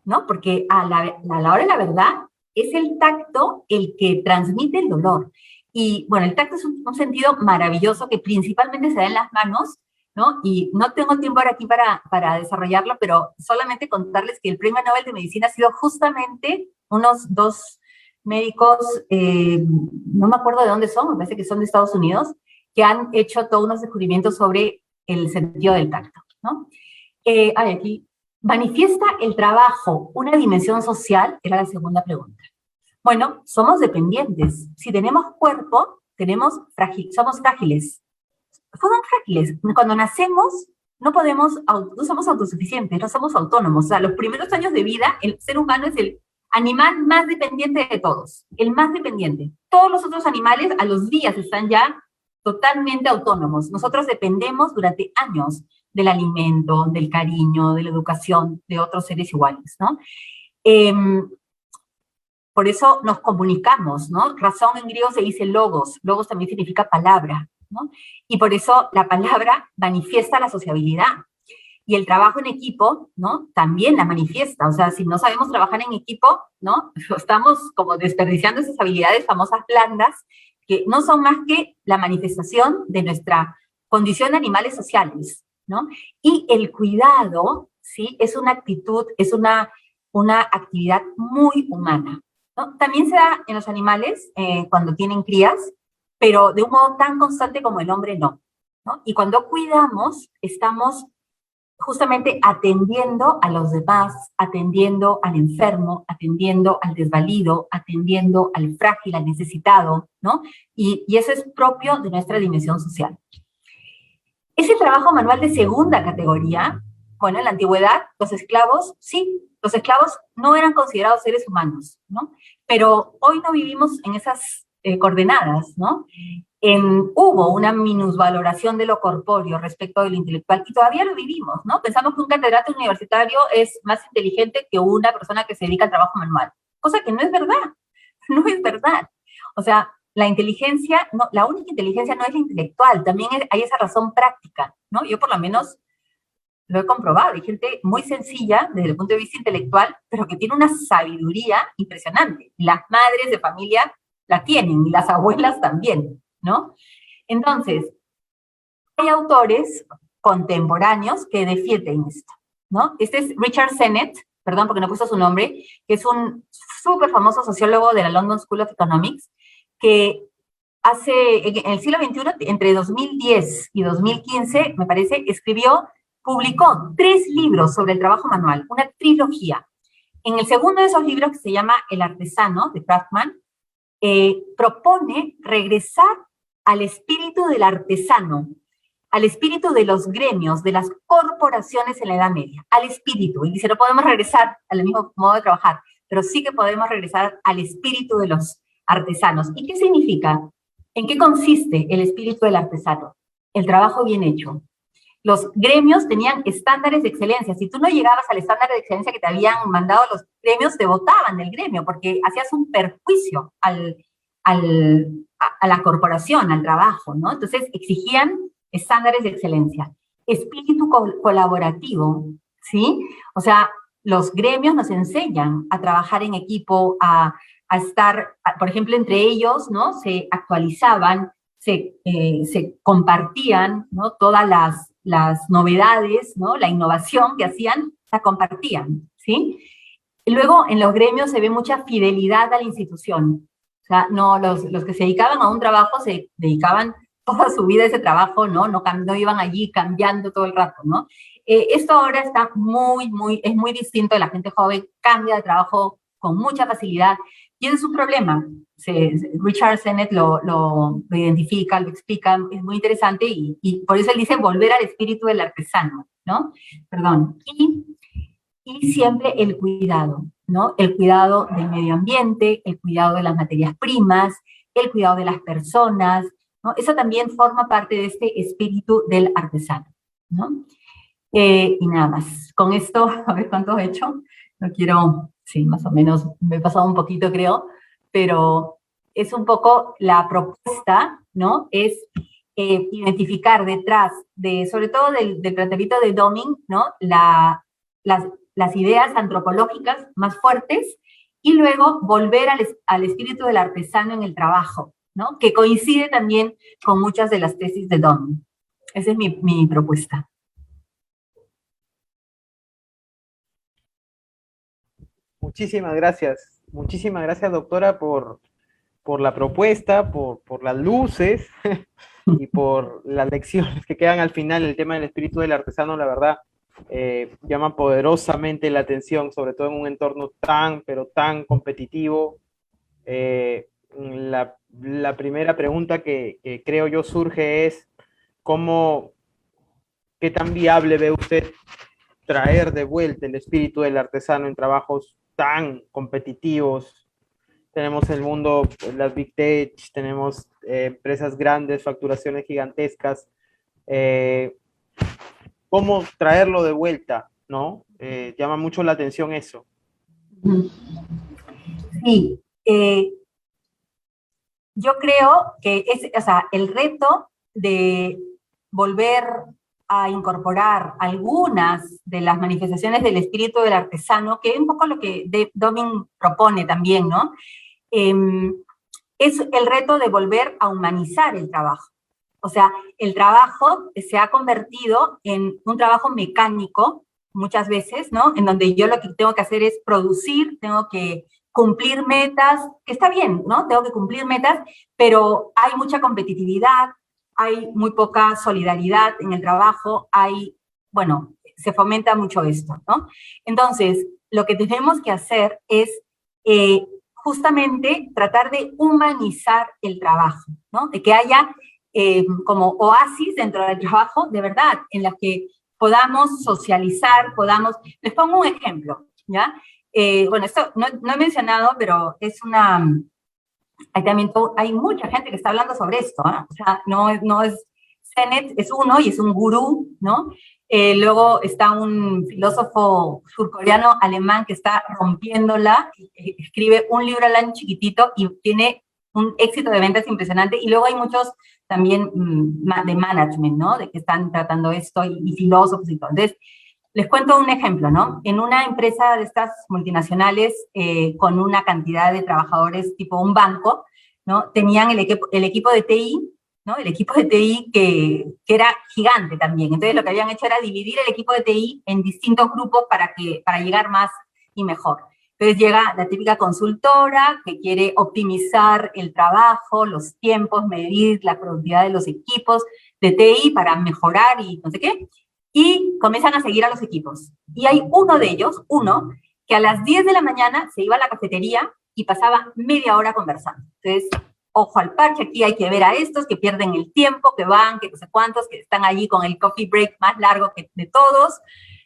¿no? Porque a la hora de la verdad es el tacto el que transmite el dolor. Y bueno, el tacto es un sentido maravilloso que principalmente se da en las manos, ¿no? Y no tengo tiempo ahora aquí para desarrollarlo, pero solamente contarles que el Premio Nobel de Medicina ha sido justamente unos 2 médicos, no me acuerdo de dónde son, me parece que son de Estados Unidos, que han hecho todos unos descubrimientos sobre el sentido del tacto, ¿no? Aquí, ¿manifiesta el trabajo una dimensión social? Era la segunda pregunta. Bueno, somos dependientes. Si tenemos cuerpo, somos frágiles. Somos frágiles. Cuando nacemos, no somos autosuficientes, no somos autónomos. O sea, los primeros años de vida, el ser humano es el animal más dependiente de todos, el más dependiente. Todos los otros animales a los días están ya totalmente autónomos. Nosotros dependemos durante años del alimento, del cariño, de la educación de otros seres iguales, ¿no? Por eso nos comunicamos, ¿no? Razón en griego se dice logos. Logos también significa palabra, ¿no? Y por eso la palabra manifiesta la sociabilidad. Y el trabajo en equipo, ¿no? También la manifiesta. O sea, si no sabemos trabajar en equipo, ¿no? Estamos como desperdiciando esas habilidades famosas blandas, que no son más que la manifestación de nuestra condición de animales sociales, ¿no? Y el cuidado, ¿sí? Es una actitud, es una actividad muy humana, ¿no? También se da en los animales cuando tienen crías, pero de un modo tan constante como el hombre no, ¿no? Y cuando cuidamos, estamos justamente atendiendo a los demás, atendiendo al enfermo, atendiendo al desvalido, atendiendo al frágil, al necesitado, ¿no? Y eso es propio de nuestra dimensión social. ¿Es el trabajo manual de segunda categoría? Bueno, en la antigüedad, los esclavos, sí, los esclavos no eran considerados seres humanos, ¿no? Pero hoy no vivimos en esas coordenadas, ¿no? Hubo una minusvaloración de lo corpóreo respecto de lo intelectual, y todavía lo vivimos, ¿no? Pensamos que un catedrático universitario es más inteligente que una persona que se dedica al trabajo manual, cosa que no es verdad, no es verdad. O sea, la inteligencia, no, la única inteligencia no es la intelectual, también hay esa razón práctica, ¿no? Yo por lo menos lo he comprobado, hay gente muy sencilla desde el punto de vista intelectual, pero que tiene una sabiduría impresionante. Las madres de familia la tienen, y las abuelas también, ¿no? Entonces, hay autores contemporáneos que defienden esto, ¿no? Este es Richard Sennett, perdón porque no puse su nombre, que es un súper famoso sociólogo de la London School of Economics, que en el siglo XXI, entre 2010 y 2015, me parece, publicó 3 libros sobre el trabajo manual, una trilogía. En el segundo de esos libros, que se llama El artesano, de Craftsman, propone regresar al espíritu del artesano, al espíritu de los gremios, de las corporaciones en la Edad Media, al espíritu. Y dice, no podemos regresar al mismo modo de trabajar, pero sí que podemos regresar al espíritu de los artesanos. ¿Y qué significa? ¿En qué consiste el espíritu del artesano? El trabajo bien hecho. Los gremios tenían estándares de excelencia. Si tú no llegabas al estándar de excelencia que te habían mandado los gremios, te botaban del gremio, porque hacías un perjuicio a la corporación, al trabajo, ¿no? Entonces exigían estándares de excelencia. Espíritu colaborativo, ¿sí? O sea, los gremios nos enseñan a trabajar en equipo, a estar, por ejemplo, entre ellos, ¿no? Se actualizaban, se compartían, ¿no? Todas las novedades, ¿no? La innovación que hacían, la compartían, ¿sí? Luego, en los gremios se ve mucha fidelidad a la institución. O sea, no, los que se dedicaban a un trabajo se dedicaban toda su vida a ese trabajo, ¿no? No iban allí cambiando todo el rato, ¿no? Esto ahora está es muy distinto. La gente joven cambia de trabajo con mucha facilidad, y ese es un problema. Richard Sennett lo identifica, lo explica, es muy interesante, y por eso él dice volver al espíritu del artesano, ¿no? Perdón. Y siempre el cuidado, ¿no? El cuidado del medio ambiente, el cuidado de las materias primas, el cuidado de las personas, ¿no? Eso también forma parte de este espíritu del artesano, ¿no? Y nada más. Con esto, a ver cuánto he hecho. No quiero, sí, más o menos, me he pasado un poquito, creo, pero es un poco la propuesta, ¿no? Es identificar detrás sobre todo del planteamiento de Doming, ¿no? Las ideas antropológicas más fuertes, y luego volver al espíritu del artesano en el trabajo, ¿no? Que coincide también con muchas de las tesis de Doming. Esa es mi propuesta. Muchísimas gracias, doctora, por la propuesta, por las luces y por las lecciones que quedan al final. El tema del espíritu del artesano, la verdad, llama poderosamente la atención, sobre todo en un entorno pero tan competitivo. La primera pregunta que creo yo surge es, ¿qué tan viable ve usted traer de vuelta el espíritu del artesano en trabajos tan competitivos? Tenemos el mundo, las Big Tech, tenemos empresas grandes, facturaciones gigantescas. ¿Cómo traerlo de vuelta, no? Llama mucho la atención eso. Sí, yo creo que o sea, el reto de volver a incorporar algunas de las manifestaciones del espíritu del artesano, que es un poco lo que Doming propone también, ¿no? Es el reto de volver a humanizar el trabajo. O sea, el trabajo se ha convertido en un trabajo mecánico, muchas veces, ¿no? En donde yo lo que tengo que hacer es producir, tengo que cumplir metas, que está bien, ¿no? Tengo que cumplir metas, pero hay mucha competitividad, hay muy poca solidaridad en el trabajo, bueno, se fomenta mucho esto, ¿no? Entonces, lo que tenemos que hacer es justamente tratar de humanizar el trabajo, ¿no? De que haya como oasis dentro del trabajo, de verdad, en las que podamos socializar, Les pongo un ejemplo, ¿ya? Bueno, esto no he mencionado, pero es hay mucha gente que está hablando sobre esto, ¿eh? O sea, no es Sennett, es uno y es un gurú, ¿no? Luego está un filósofo surcoreano alemán que está rompiéndola, escribe un libro al año chiquitito y tiene un éxito de ventas impresionante, y luego hay muchos también de management, ¿no? De que están tratando esto, y filósofos y todo. Entonces, les cuento un ejemplo, ¿no? En una empresa de estas multinacionales, con una cantidad de trabajadores tipo un banco, ¿no? Tenían el equipo de TI, ¿no? El equipo de TI que era gigante también. Entonces, lo que habían hecho era dividir el equipo de TI en distintos grupos para llegar más y mejor. Entonces llega la típica consultora que quiere optimizar el trabajo, los tiempos, medir la productividad de los equipos de TI para mejorar y no sé qué, y comienzan a seguir a los equipos. Y hay uno de ellos, que a las 10 de la mañana se iba a la cafetería y pasaba media hora conversando. Entonces, ojo al parche, aquí hay que ver a estos que pierden el tiempo, que van, que no sé cuántos, que están allí con el coffee break más largo que de todos,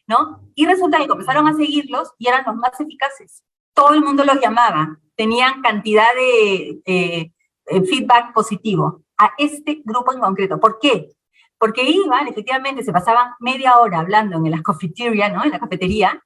¿no? Y resulta que comenzaron a seguirlos y eran los más eficaces. Todo el mundo los llamaba, tenían cantidad de feedback positivo a este grupo en concreto. ¿Por qué? Porque iban, efectivamente, se pasaban media hora hablando en la cafetería, ¿no? En la cafetería,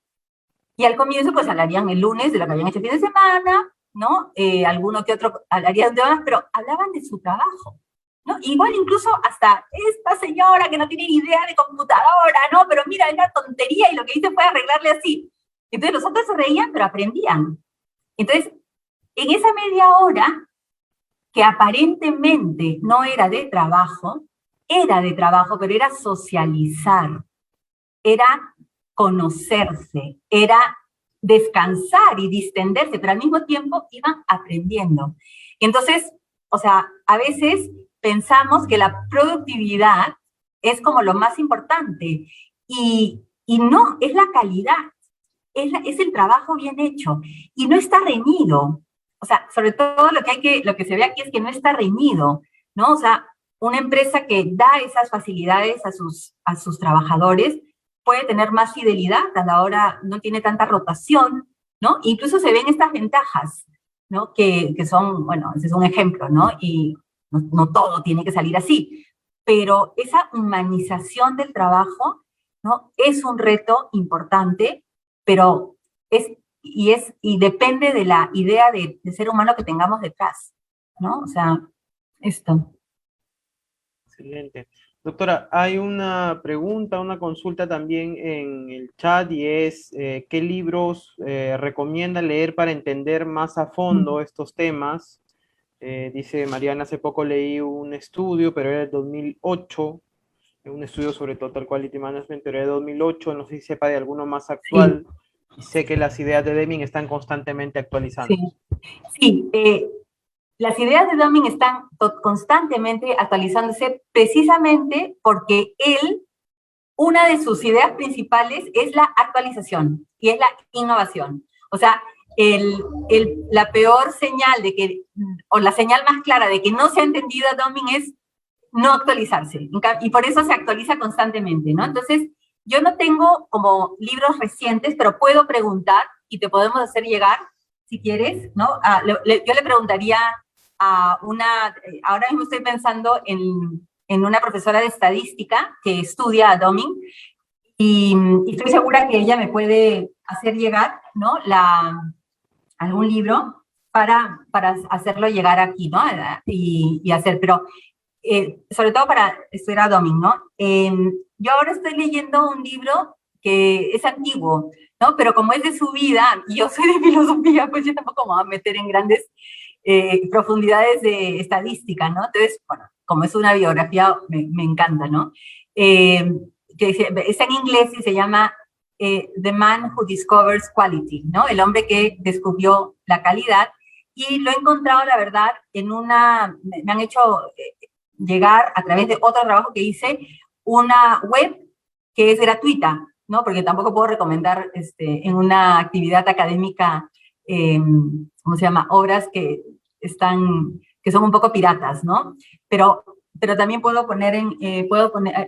y al comienzo pues hablarían el lunes de lo que habían hecho el fin de semana, ¿no? Alguno que otro hablarían de horas, pero hablaban de su trabajo, ¿no? Igual incluso hasta esta señora que no tiene ni idea de computadora, ¿no? Pero mira, es una tontería y lo que hice fue arreglarle así. Entonces los otros se reían, pero aprendían. Entonces, en esa media hora, que aparentemente no era de trabajo, pero era socializar, era conocerse, era descansar y distenderse, pero al mismo tiempo iban aprendiendo. Entonces, o sea, a veces pensamos que la productividad es como lo más importante, y no, es la calidad, es el trabajo bien hecho, y no está reñido. O sea, sobre todo lo que se ve aquí es que no está reñido, ¿no? O sea, una empresa que da esas facilidades a sus trabajadores puede tener más fidelidad a la hora, no tiene tanta rotación, ¿no? Incluso se ven estas ventajas, ¿no? Que son, bueno, ese es un ejemplo, ¿no? Y no todo tiene que salir así, pero esa humanización del trabajo, ¿no? Es un reto importante, pero depende de la idea de ser humano que tengamos detrás, ¿no? O sea, esto. Excelente. Doctora, hay una pregunta, una consulta también en el chat, y es ¿qué libros recomienda leer para entender más a fondo estos temas? Dice Mariana, hace poco leí un estudio, pero era del 2008, un estudio sobre Total Quality Management, pero era de 2008, no sé si sepa de alguno más actual, sí. Y sé que las ideas de Deming están constantemente actualizando. Sí, las ideas de Deming están constantemente actualizándose, precisamente porque una de sus ideas principales es la actualización y es la innovación. O sea, la peor señal o la señal más clara de que no se ha entendido a Deming es no actualizarse, y por eso se actualiza constantemente, ¿no? Entonces, yo no tengo como libros recientes, pero puedo preguntar y te podemos hacer llegar, si quieres, ¿no? Yo le preguntaría a ahora mismo estoy pensando en una profesora de estadística que estudia a Deming, y estoy segura que ella me puede hacer llegar, ¿no? Algún libro para hacerlo llegar aquí, ¿no? Y hacer, pero sobre todo para estudiar a Deming, ¿no? yo ahora estoy leyendo un libro que es antiguo, ¿no? Pero como es de su vida, y yo soy de filosofía, pues yo tampoco me voy a meter en grandes profundidades de estadística, ¿no? Entonces, bueno, como es una biografía, me encanta, ¿no? Está en inglés y se llama The Man Who Discovers Quality, ¿no? El hombre que descubrió la calidad, y lo he encontrado, la verdad, me han hecho llegar a través de otro trabajo que hice, una web que es gratuita, ¿no? Porque tampoco puedo recomendar en una actividad académica, ¿cómo se llama? Obras que son un poco piratas, ¿no? Pero también puedo poner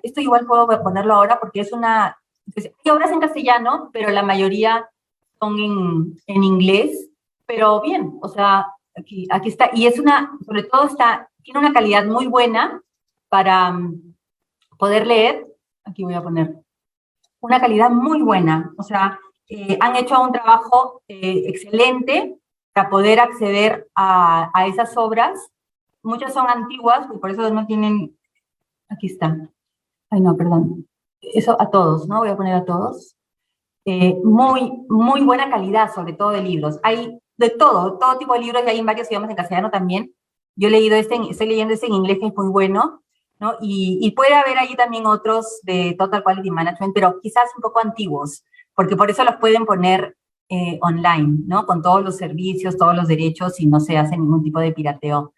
esto igual puedo ponerlo ahora porque hay obras en castellano, pero la mayoría son en inglés, pero bien, o sea, aquí está, y sobre todo tiene una calidad muy buena para poder leer. Aquí voy a poner una calidad muy buena, o sea, han hecho un trabajo excelente para poder acceder a esas obras. Muchas son antiguas, y por eso no tienen, aquí están, ay no, perdón, eso a todos, ¿no? Voy a poner a todos. Muy, muy buena calidad, sobre todo de libros. Hay de todo tipo de libros, y hay en varios idiomas, en castellano también. Yo he leído estoy leyendo en inglés, que es muy bueno, ¿no? Y puede haber ahí también otros de Total Quality Management, pero quizás un poco antiguos, porque por eso los pueden poner online, ¿no? Con todos los servicios, todos los derechos, y no se hace ningún tipo de pirateo,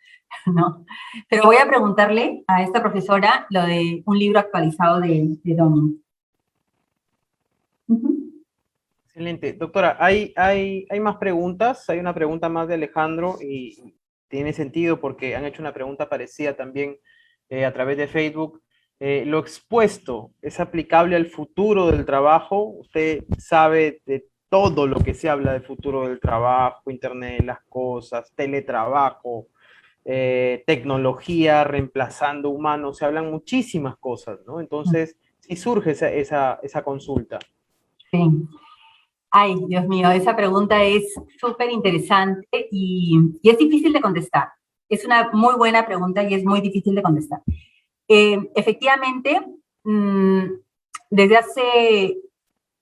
¿no? Pero voy a preguntarle a esta profesora lo de un libro actualizado de Domi. Excelente. Doctora, hay más preguntas. Hay una pregunta más de Alejandro y tiene sentido porque han hecho una pregunta parecida también a través de Facebook. ¿Lo expuesto es aplicable al futuro del trabajo? Usted sabe de todo lo que se habla del futuro del trabajo, Internet de las cosas, teletrabajo, tecnología reemplazando humanos, se hablan muchísimas cosas, ¿no? Entonces, sí surge esa consulta. Sí. Ay, Dios mío, esa pregunta es súper interesante y es difícil de contestar. Es una muy buena pregunta y es muy difícil de contestar. Efectivamente, desde hace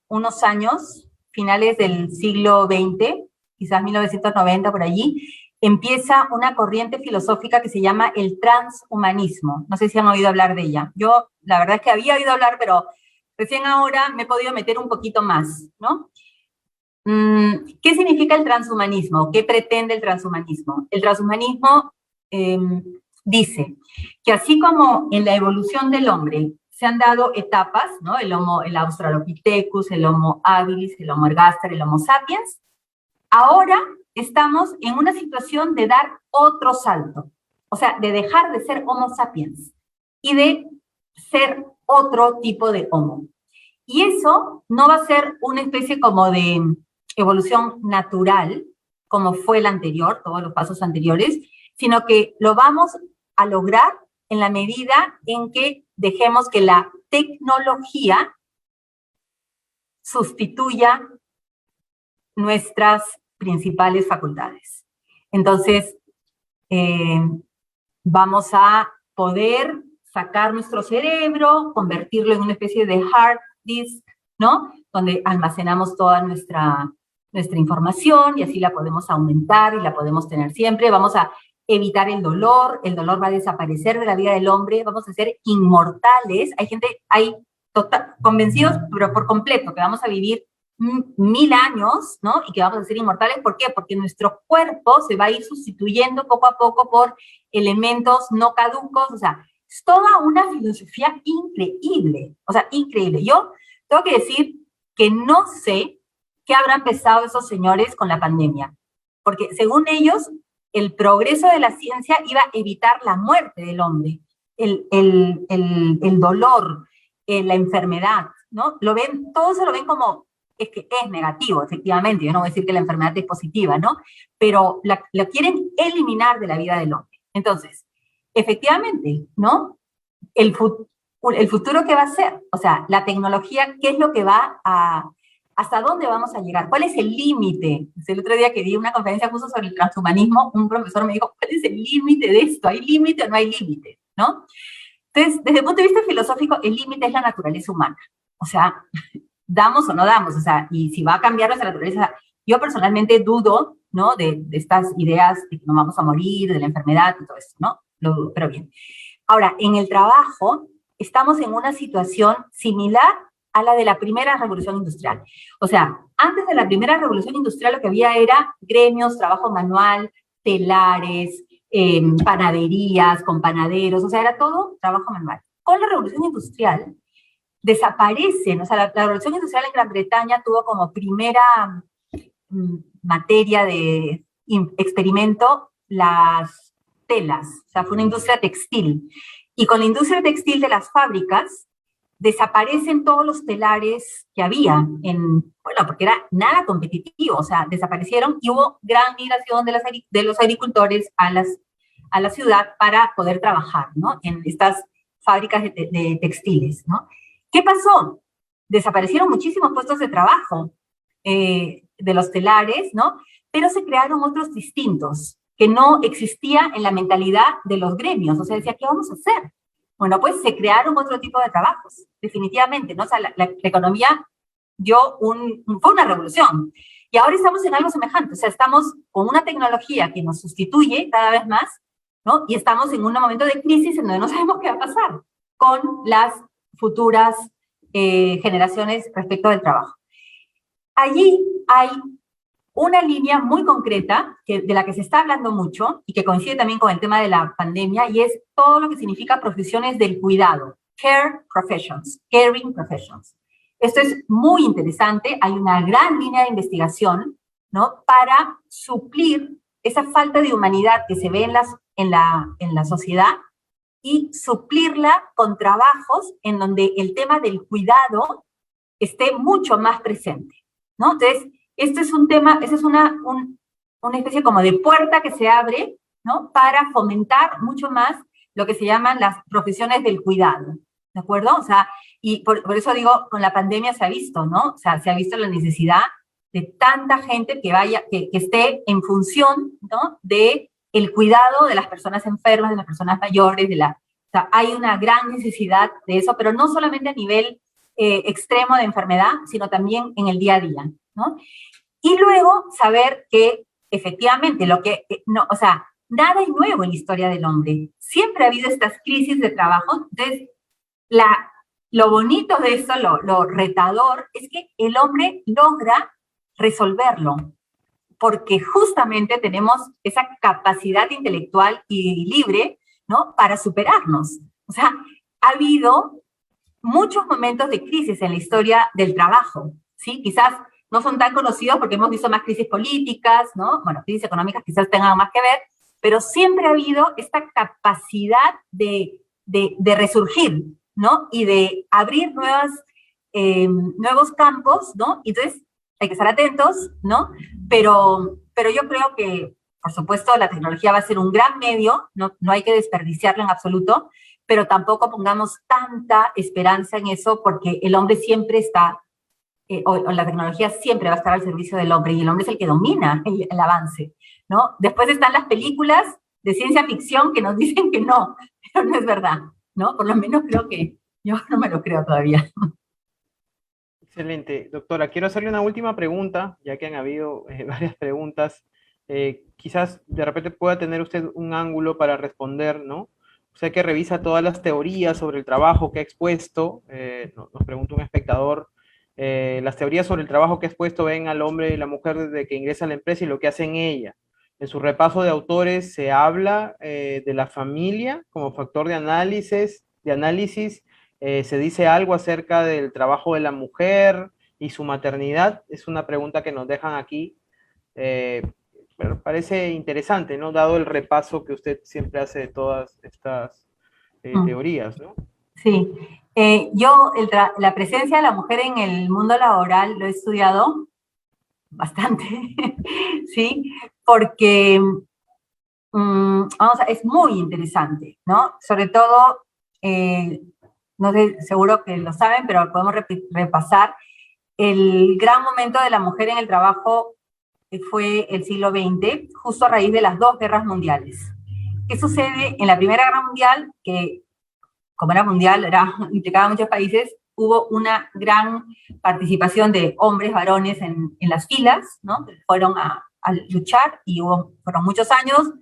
unos años, finales del siglo XX, quizás 1990 por allí, empieza una corriente filosófica que se llama el transhumanismo. No sé si han oído hablar de ella. Yo, la verdad es que había oído hablar, pero recién ahora me he podido meter un poquito más, ¿no? ¿Qué significa el transhumanismo? ¿Qué pretende el transhumanismo? El transhumanismo dice que así como en la evolución del hombre se han dado etapas, ¿no? El Australopithecus, el Homo habilis, el Homo ergaster, el Homo sapiens, ahora estamos en una situación de dar otro salto, o sea, de dejar de ser Homo sapiens y de ser otro tipo de Homo. Y eso no va a ser una especie como de evolución natural, como fue el anterior, todos los pasos anteriores, sino que lo vamos a lograr en la medida en que dejemos que la tecnología sustituya nuestras principales facultades. Entonces, vamos a poder sacar nuestro cerebro, convertirlo en una especie de hard disk, ¿no? Donde almacenamos toda nuestra información y así la podemos aumentar y la podemos tener siempre. Vamos a evitar el dolor va a desaparecer de la vida del hombre, vamos a ser inmortales. Hay convencidos, pero por completo, que vamos a vivir 1000 años, ¿no? Y que vamos a ser inmortales. ¿Por qué? Porque nuestro cuerpo se va a ir sustituyendo poco a poco por elementos no caducos. O sea, es toda una filosofía increíble, o sea, increíble. Yo tengo que decir que no sé qué habrán pensado esos señores con la pandemia, porque según ellos, el progreso de la ciencia iba a evitar la muerte del hombre, el dolor, la enfermedad, ¿no? Todos se lo ven como, es que es negativo, efectivamente. Yo no voy a decir que la enfermedad es positiva, ¿no? Pero la quieren eliminar de la vida del hombre. Entonces, efectivamente, ¿no? El futuro, ¿qué va a ser? O sea, la tecnología, ¿qué es lo que hasta dónde vamos a llegar? ¿Cuál es el límite? El otro día que di una conferencia justo sobre el transhumanismo, un profesor me dijo, ¿cuál es el límite de esto? ¿Hay límite o no hay límite? ¿No? Entonces, desde el punto de vista filosófico, el límite es la naturaleza humana. O sea, damos o no damos, o sea, y si va a cambiar nuestra naturaleza. Yo personalmente dudo, ¿no? De estas ideas de que no vamos a morir, de la enfermedad y todo eso, ¿no? Lo dudo, pero bien. Ahora, en el trabajo, estamos en una situación similar a la de la primera revolución industrial. O sea, antes de la primera revolución industrial lo que había era gremios, trabajo manual, telares, panaderías, con panaderos, o sea, era todo trabajo manual. Con la revolución industrial desaparecen, o sea, la revolución industrial en Gran Bretaña tuvo como primera materia de experimento las telas, o sea, fue una industria textil. Y con la industria textil de las fábricas, desaparecen todos los telares que había, bueno, porque era nada competitivo, o sea, desaparecieron y hubo gran migración de los agricultores a la ciudad para poder trabajar, ¿no? En estas fábricas de textiles, ¿no? ¿Qué pasó? Desaparecieron muchísimos puestos de trabajo de los telares, ¿no? Pero se crearon otros distintos que no existían en la mentalidad de los gremios. O sea, decía, ¿qué vamos a hacer? Bueno, pues se crearon otro tipo de trabajos, definitivamente, ¿no? O sea, la economía fue una revolución. Y ahora estamos en algo semejante, o sea, estamos con una tecnología que nos sustituye cada vez más, ¿no? Y estamos en un momento de crisis en donde no sabemos qué va a pasar con las futuras generaciones respecto del trabajo. Allí hay una línea muy concreta de la que se está hablando mucho y que coincide también con el tema de la pandemia, y es todo lo que significa profesiones del cuidado, care professions, caring professions. Esto es muy interesante, hay una gran línea de investigación, ¿no? Para suplir esa falta de humanidad que se ve en la sociedad y suplirla con trabajos en donde el tema del cuidado esté mucho más presente, ¿no? Entonces, este es un tema, esa es una especie como de puerta que se abre, ¿no? Para fomentar mucho más lo que se llaman las profesiones del cuidado, ¿de acuerdo? O sea, y por eso digo, con la pandemia se ha visto, ¿no? O sea, se ha visto la necesidad de tanta gente que esté en función, ¿no? De el cuidado de las personas enfermas, de las personas mayores, o sea, hay una gran necesidad de eso, pero no solamente a nivel extremo de enfermedad, sino también en el día a día, ¿no? Y luego saber que efectivamente o sea, nada es nuevo en la historia del hombre. Siempre ha habido estas crisis de trabajo. Entonces, lo bonito de eso, lo retador, es que el hombre logra resolverlo, porque justamente tenemos esa capacidad intelectual y libre, ¿no? Para superarnos. O sea, ha habido muchos momentos de crisis en la historia del trabajo, ¿sí? Quizás no son tan conocidos porque hemos visto más crisis políticas, ¿no? Bueno, crisis económicas quizás tengan más que ver, pero siempre ha habido esta capacidad de resurgir, ¿no? Y de abrir nuevos campos, ¿no? Entonces, hay que estar atentos, ¿no? Pero yo creo que, por supuesto, la tecnología va a ser un gran medio, no hay que desperdiciarlo en absoluto, pero tampoco pongamos tanta esperanza en eso, porque el hombre siempre está, o la tecnología siempre va a estar al servicio del hombre, y el hombre es el que domina el avance, ¿no? Después están las películas de ciencia ficción que nos dicen que no, pero no es verdad, ¿no? Por lo menos creo que yo no me lo creo todavía. Excelente. Doctora, quiero hacerle una última pregunta, ya que han habido varias preguntas. Quizás de repente pueda tener usted un ángulo para responder, ¿no? O sea, que revisa todas las teorías sobre el trabajo que ha expuesto, nos pregunta un espectador, las teorías sobre el trabajo que ha expuesto ven al hombre y la mujer desde que ingresa a la empresa y lo que hacen ella. En su repaso de autores se habla de la familia como factor de análisis, se dice algo acerca del trabajo de la mujer y su maternidad. Es una pregunta que nos dejan aquí. Pero parece interesante, ¿no? Dado el repaso que usted siempre hace de todas estas teorías, ¿no? Sí. Yo la presencia de la mujer en el mundo laboral lo he estudiado bastante, ¿sí? Porque es muy interesante, ¿no? Sobre todo, no sé, seguro que lo saben, pero podemos repasar. El gran momento de la mujer en el trabajo fue el siglo XX, justo a raíz de las dos guerras mundiales. ¿Qué sucede en la Primera Guerra Mundial? Que como era mundial, implicaba a muchos países, hubo una gran participación de hombres, varones en las filas, ¿no? Fueron a luchar y fueron muchos años,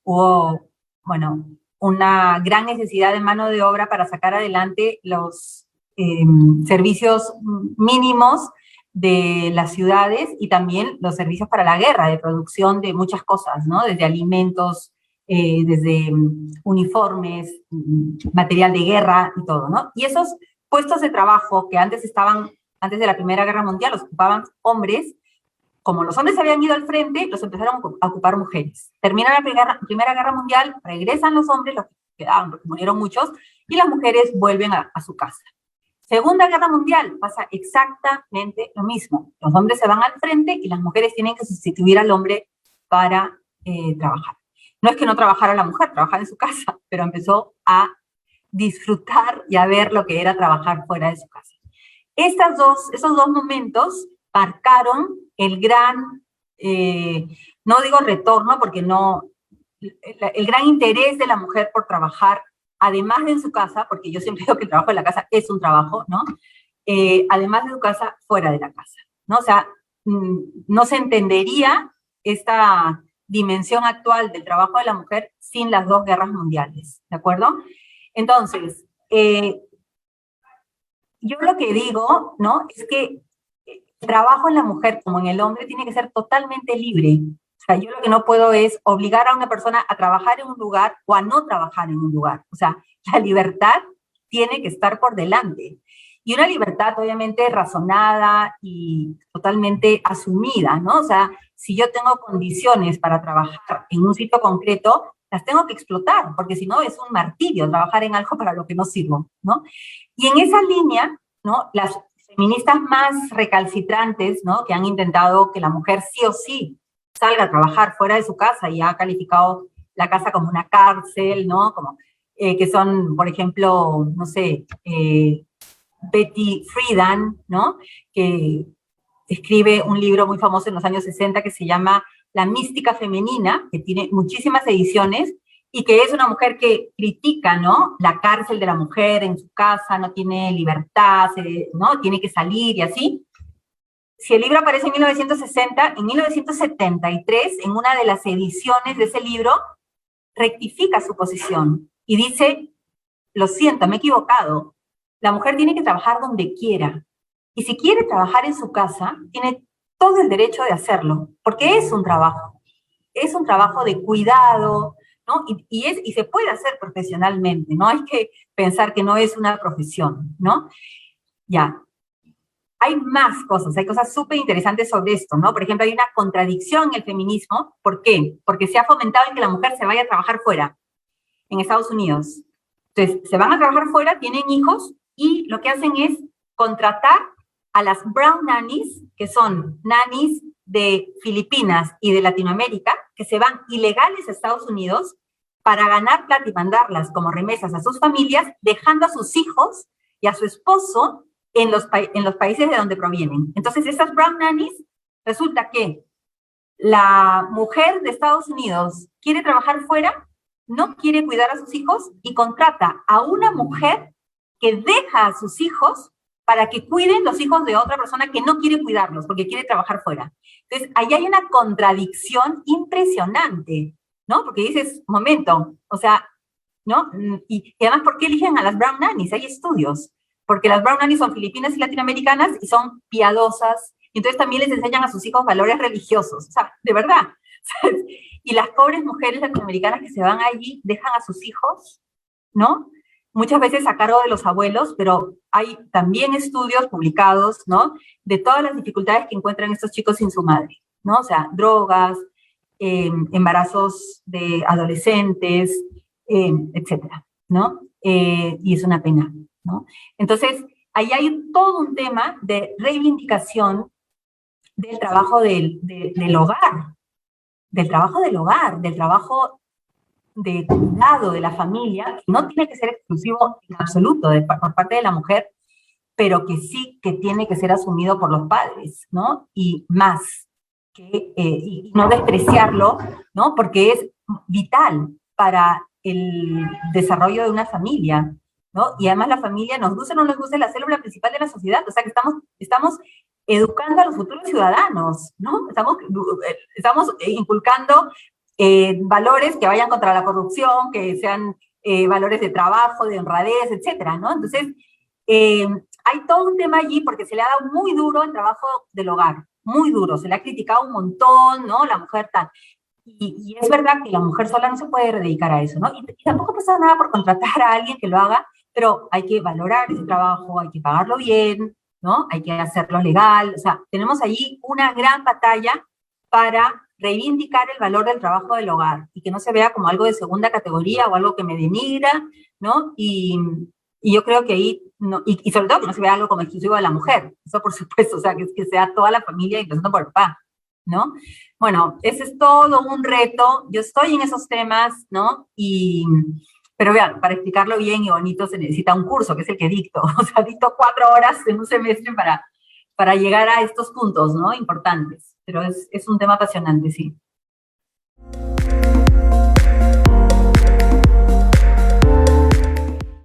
hubo, bueno, una gran necesidad de mano de obra para sacar adelante los servicios mínimos de las ciudades y también los servicios para la guerra, de producción de muchas cosas, ¿no? Desde alimentos, desde uniformes, material de guerra y todo, ¿no? Y esos puestos de trabajo que antes de la Primera Guerra Mundial, los ocupaban hombres, como los hombres habían ido al frente, los empezaron a ocupar mujeres. Termina la Primera Guerra Mundial, regresan los hombres, los que quedaban, porque murieron muchos, y las mujeres vuelven a su casa. Segunda Guerra Mundial, pasa exactamente lo mismo. Los hombres se van al frente y las mujeres tienen que sustituir al hombre para trabajar. No es que no trabajara la mujer, trabajaba en su casa, pero empezó a disfrutar y a ver lo que era trabajar fuera de su casa. Esos dos momentos marcaron el gran, no digo retorno, porque no, el gran interés de la mujer por trabajar, además de en su casa, porque yo siempre digo que el trabajo en la casa es un trabajo, ¿no? Además de su casa, fuera de la casa, ¿no? O sea, no se entendería esta dimensión actual del trabajo de la mujer sin las dos guerras mundiales, ¿de acuerdo? Entonces, yo lo que digo, ¿no? Es que el trabajo en la mujer, como en el hombre, tiene que ser totalmente libre. O sea, yo lo que no puedo es obligar a una persona a trabajar en un lugar o a no trabajar en un lugar. O sea, la libertad tiene que estar por delante. Y una libertad, obviamente, razonada y totalmente asumida, ¿no? O sea, si yo tengo condiciones para trabajar en un sitio concreto, las tengo que explotar, porque si no es un martirio trabajar en algo para lo que no sirvo, ¿no? Y en esa línea, ¿no? Las feministas más recalcitrantes, ¿no? Que han intentado que la mujer sí o sí salga a trabajar fuera de su casa y ha calificado la casa como una cárcel, ¿no? Como, que son, por ejemplo, no sé, Betty Friedan, ¿no? Que escribe un libro muy famoso en los años 60 que se llama La mística femenina, que tiene muchísimas ediciones, y que es una mujer que critica, ¿no? La cárcel de la mujer en su casa, no tiene libertad, ¿no? Tiene que salir y así. Si el libro aparece en 1960, en 1973, en una de las ediciones de ese libro, rectifica su posición y dice, lo siento, me he equivocado, la mujer tiene que trabajar donde quiera, y si quiere trabajar en su casa, tiene todo el derecho de hacerlo, porque es un trabajo de cuidado, ¿no? Y se puede hacer profesionalmente, no hay que pensar que no es una profesión, ¿no? Ya. Hay más cosas, hay cosas súper interesantes sobre esto, ¿no? Por ejemplo, hay una contradicción en el feminismo. ¿Por qué? Porque se ha fomentado en que la mujer se vaya a trabajar fuera, en Estados Unidos. Entonces, se van a trabajar fuera, tienen hijos, y lo que hacen es contratar a las brown nannies, que son nannies de Filipinas y de Latinoamérica, que se van ilegales a Estados Unidos para ganar plata y mandarlas como remesas a sus familias, dejando a sus hijos y a su esposo en los países de donde provienen. Entonces, esas brown nannies, resulta que la mujer de Estados Unidos quiere trabajar fuera, no quiere cuidar a sus hijos y contrata a una mujer que deja a sus hijos para que cuiden los hijos de otra persona que no quiere cuidarlos porque quiere trabajar fuera. Entonces, ahí hay una contradicción impresionante, ¿no? Porque dices, momento, o sea, ¿no? Y además, ¿por qué eligen a las brown nannies? Hay estudios. Porque las brown nannies son filipinas y latinoamericanas y son piadosas, y entonces también les enseñan a sus hijos valores religiosos, o sea, de verdad. ¿Sabes? Y las pobres mujeres latinoamericanas que se van allí dejan a sus hijos, ¿no? Muchas veces a cargo de los abuelos, pero hay también estudios publicados, ¿no? De todas las dificultades que encuentran estos chicos sin su madre, ¿no? O sea, drogas, embarazos de adolescentes, etcétera, ¿no? Y es una pena, ¿no? Entonces, ahí hay todo un tema de reivindicación del trabajo del hogar, del trabajo del hogar, del trabajo de cuidado de la familia, que no tiene que ser exclusivo en absoluto por parte de la mujer, pero que sí que tiene que ser asumido por los padres, ¿no? Y más, y no despreciarlo, ¿no? Porque es vital para el desarrollo de una familia. ¿no? Y además la familia, nos guste o no nos guste, es la célula principal de la sociedad, o sea que estamos educando a los futuros ciudadanos, ¿no? Estamos inculcando valores que vayan contra la corrupción, que sean valores de trabajo, de honradez, etcétera, ¿no? Entonces, hay todo un tema allí porque se le ha dado muy duro el trabajo del hogar, muy duro, se le ha criticado un montón, ¿no? La mujer tal. Y es verdad que la mujer sola no se puede dedicar a eso, ¿no? Y tampoco pasa nada por contratar a alguien que lo haga, pero hay que valorar ese trabajo, hay que pagarlo bien, ¿no? Hay que hacerlo legal, o sea, tenemos allí una gran batalla para reivindicar el valor del trabajo del hogar y que no se vea como algo de segunda categoría o algo que me denigra, ¿no? Y yo creo que ahí, no, y sobre todo que no se vea algo como exclusivo de la mujer, eso por supuesto, o sea, que sea toda la familia, empezando por el papá, ¿no? Bueno, ese es todo un reto, yo estoy en esos temas, ¿no? Pero vean, para explicarlo bien y bonito se necesita un curso, que es el que dicto, o sea, dicto 4 horas en un semestre para llegar a estos puntos, ¿no? Importantes, pero es un tema apasionante, sí.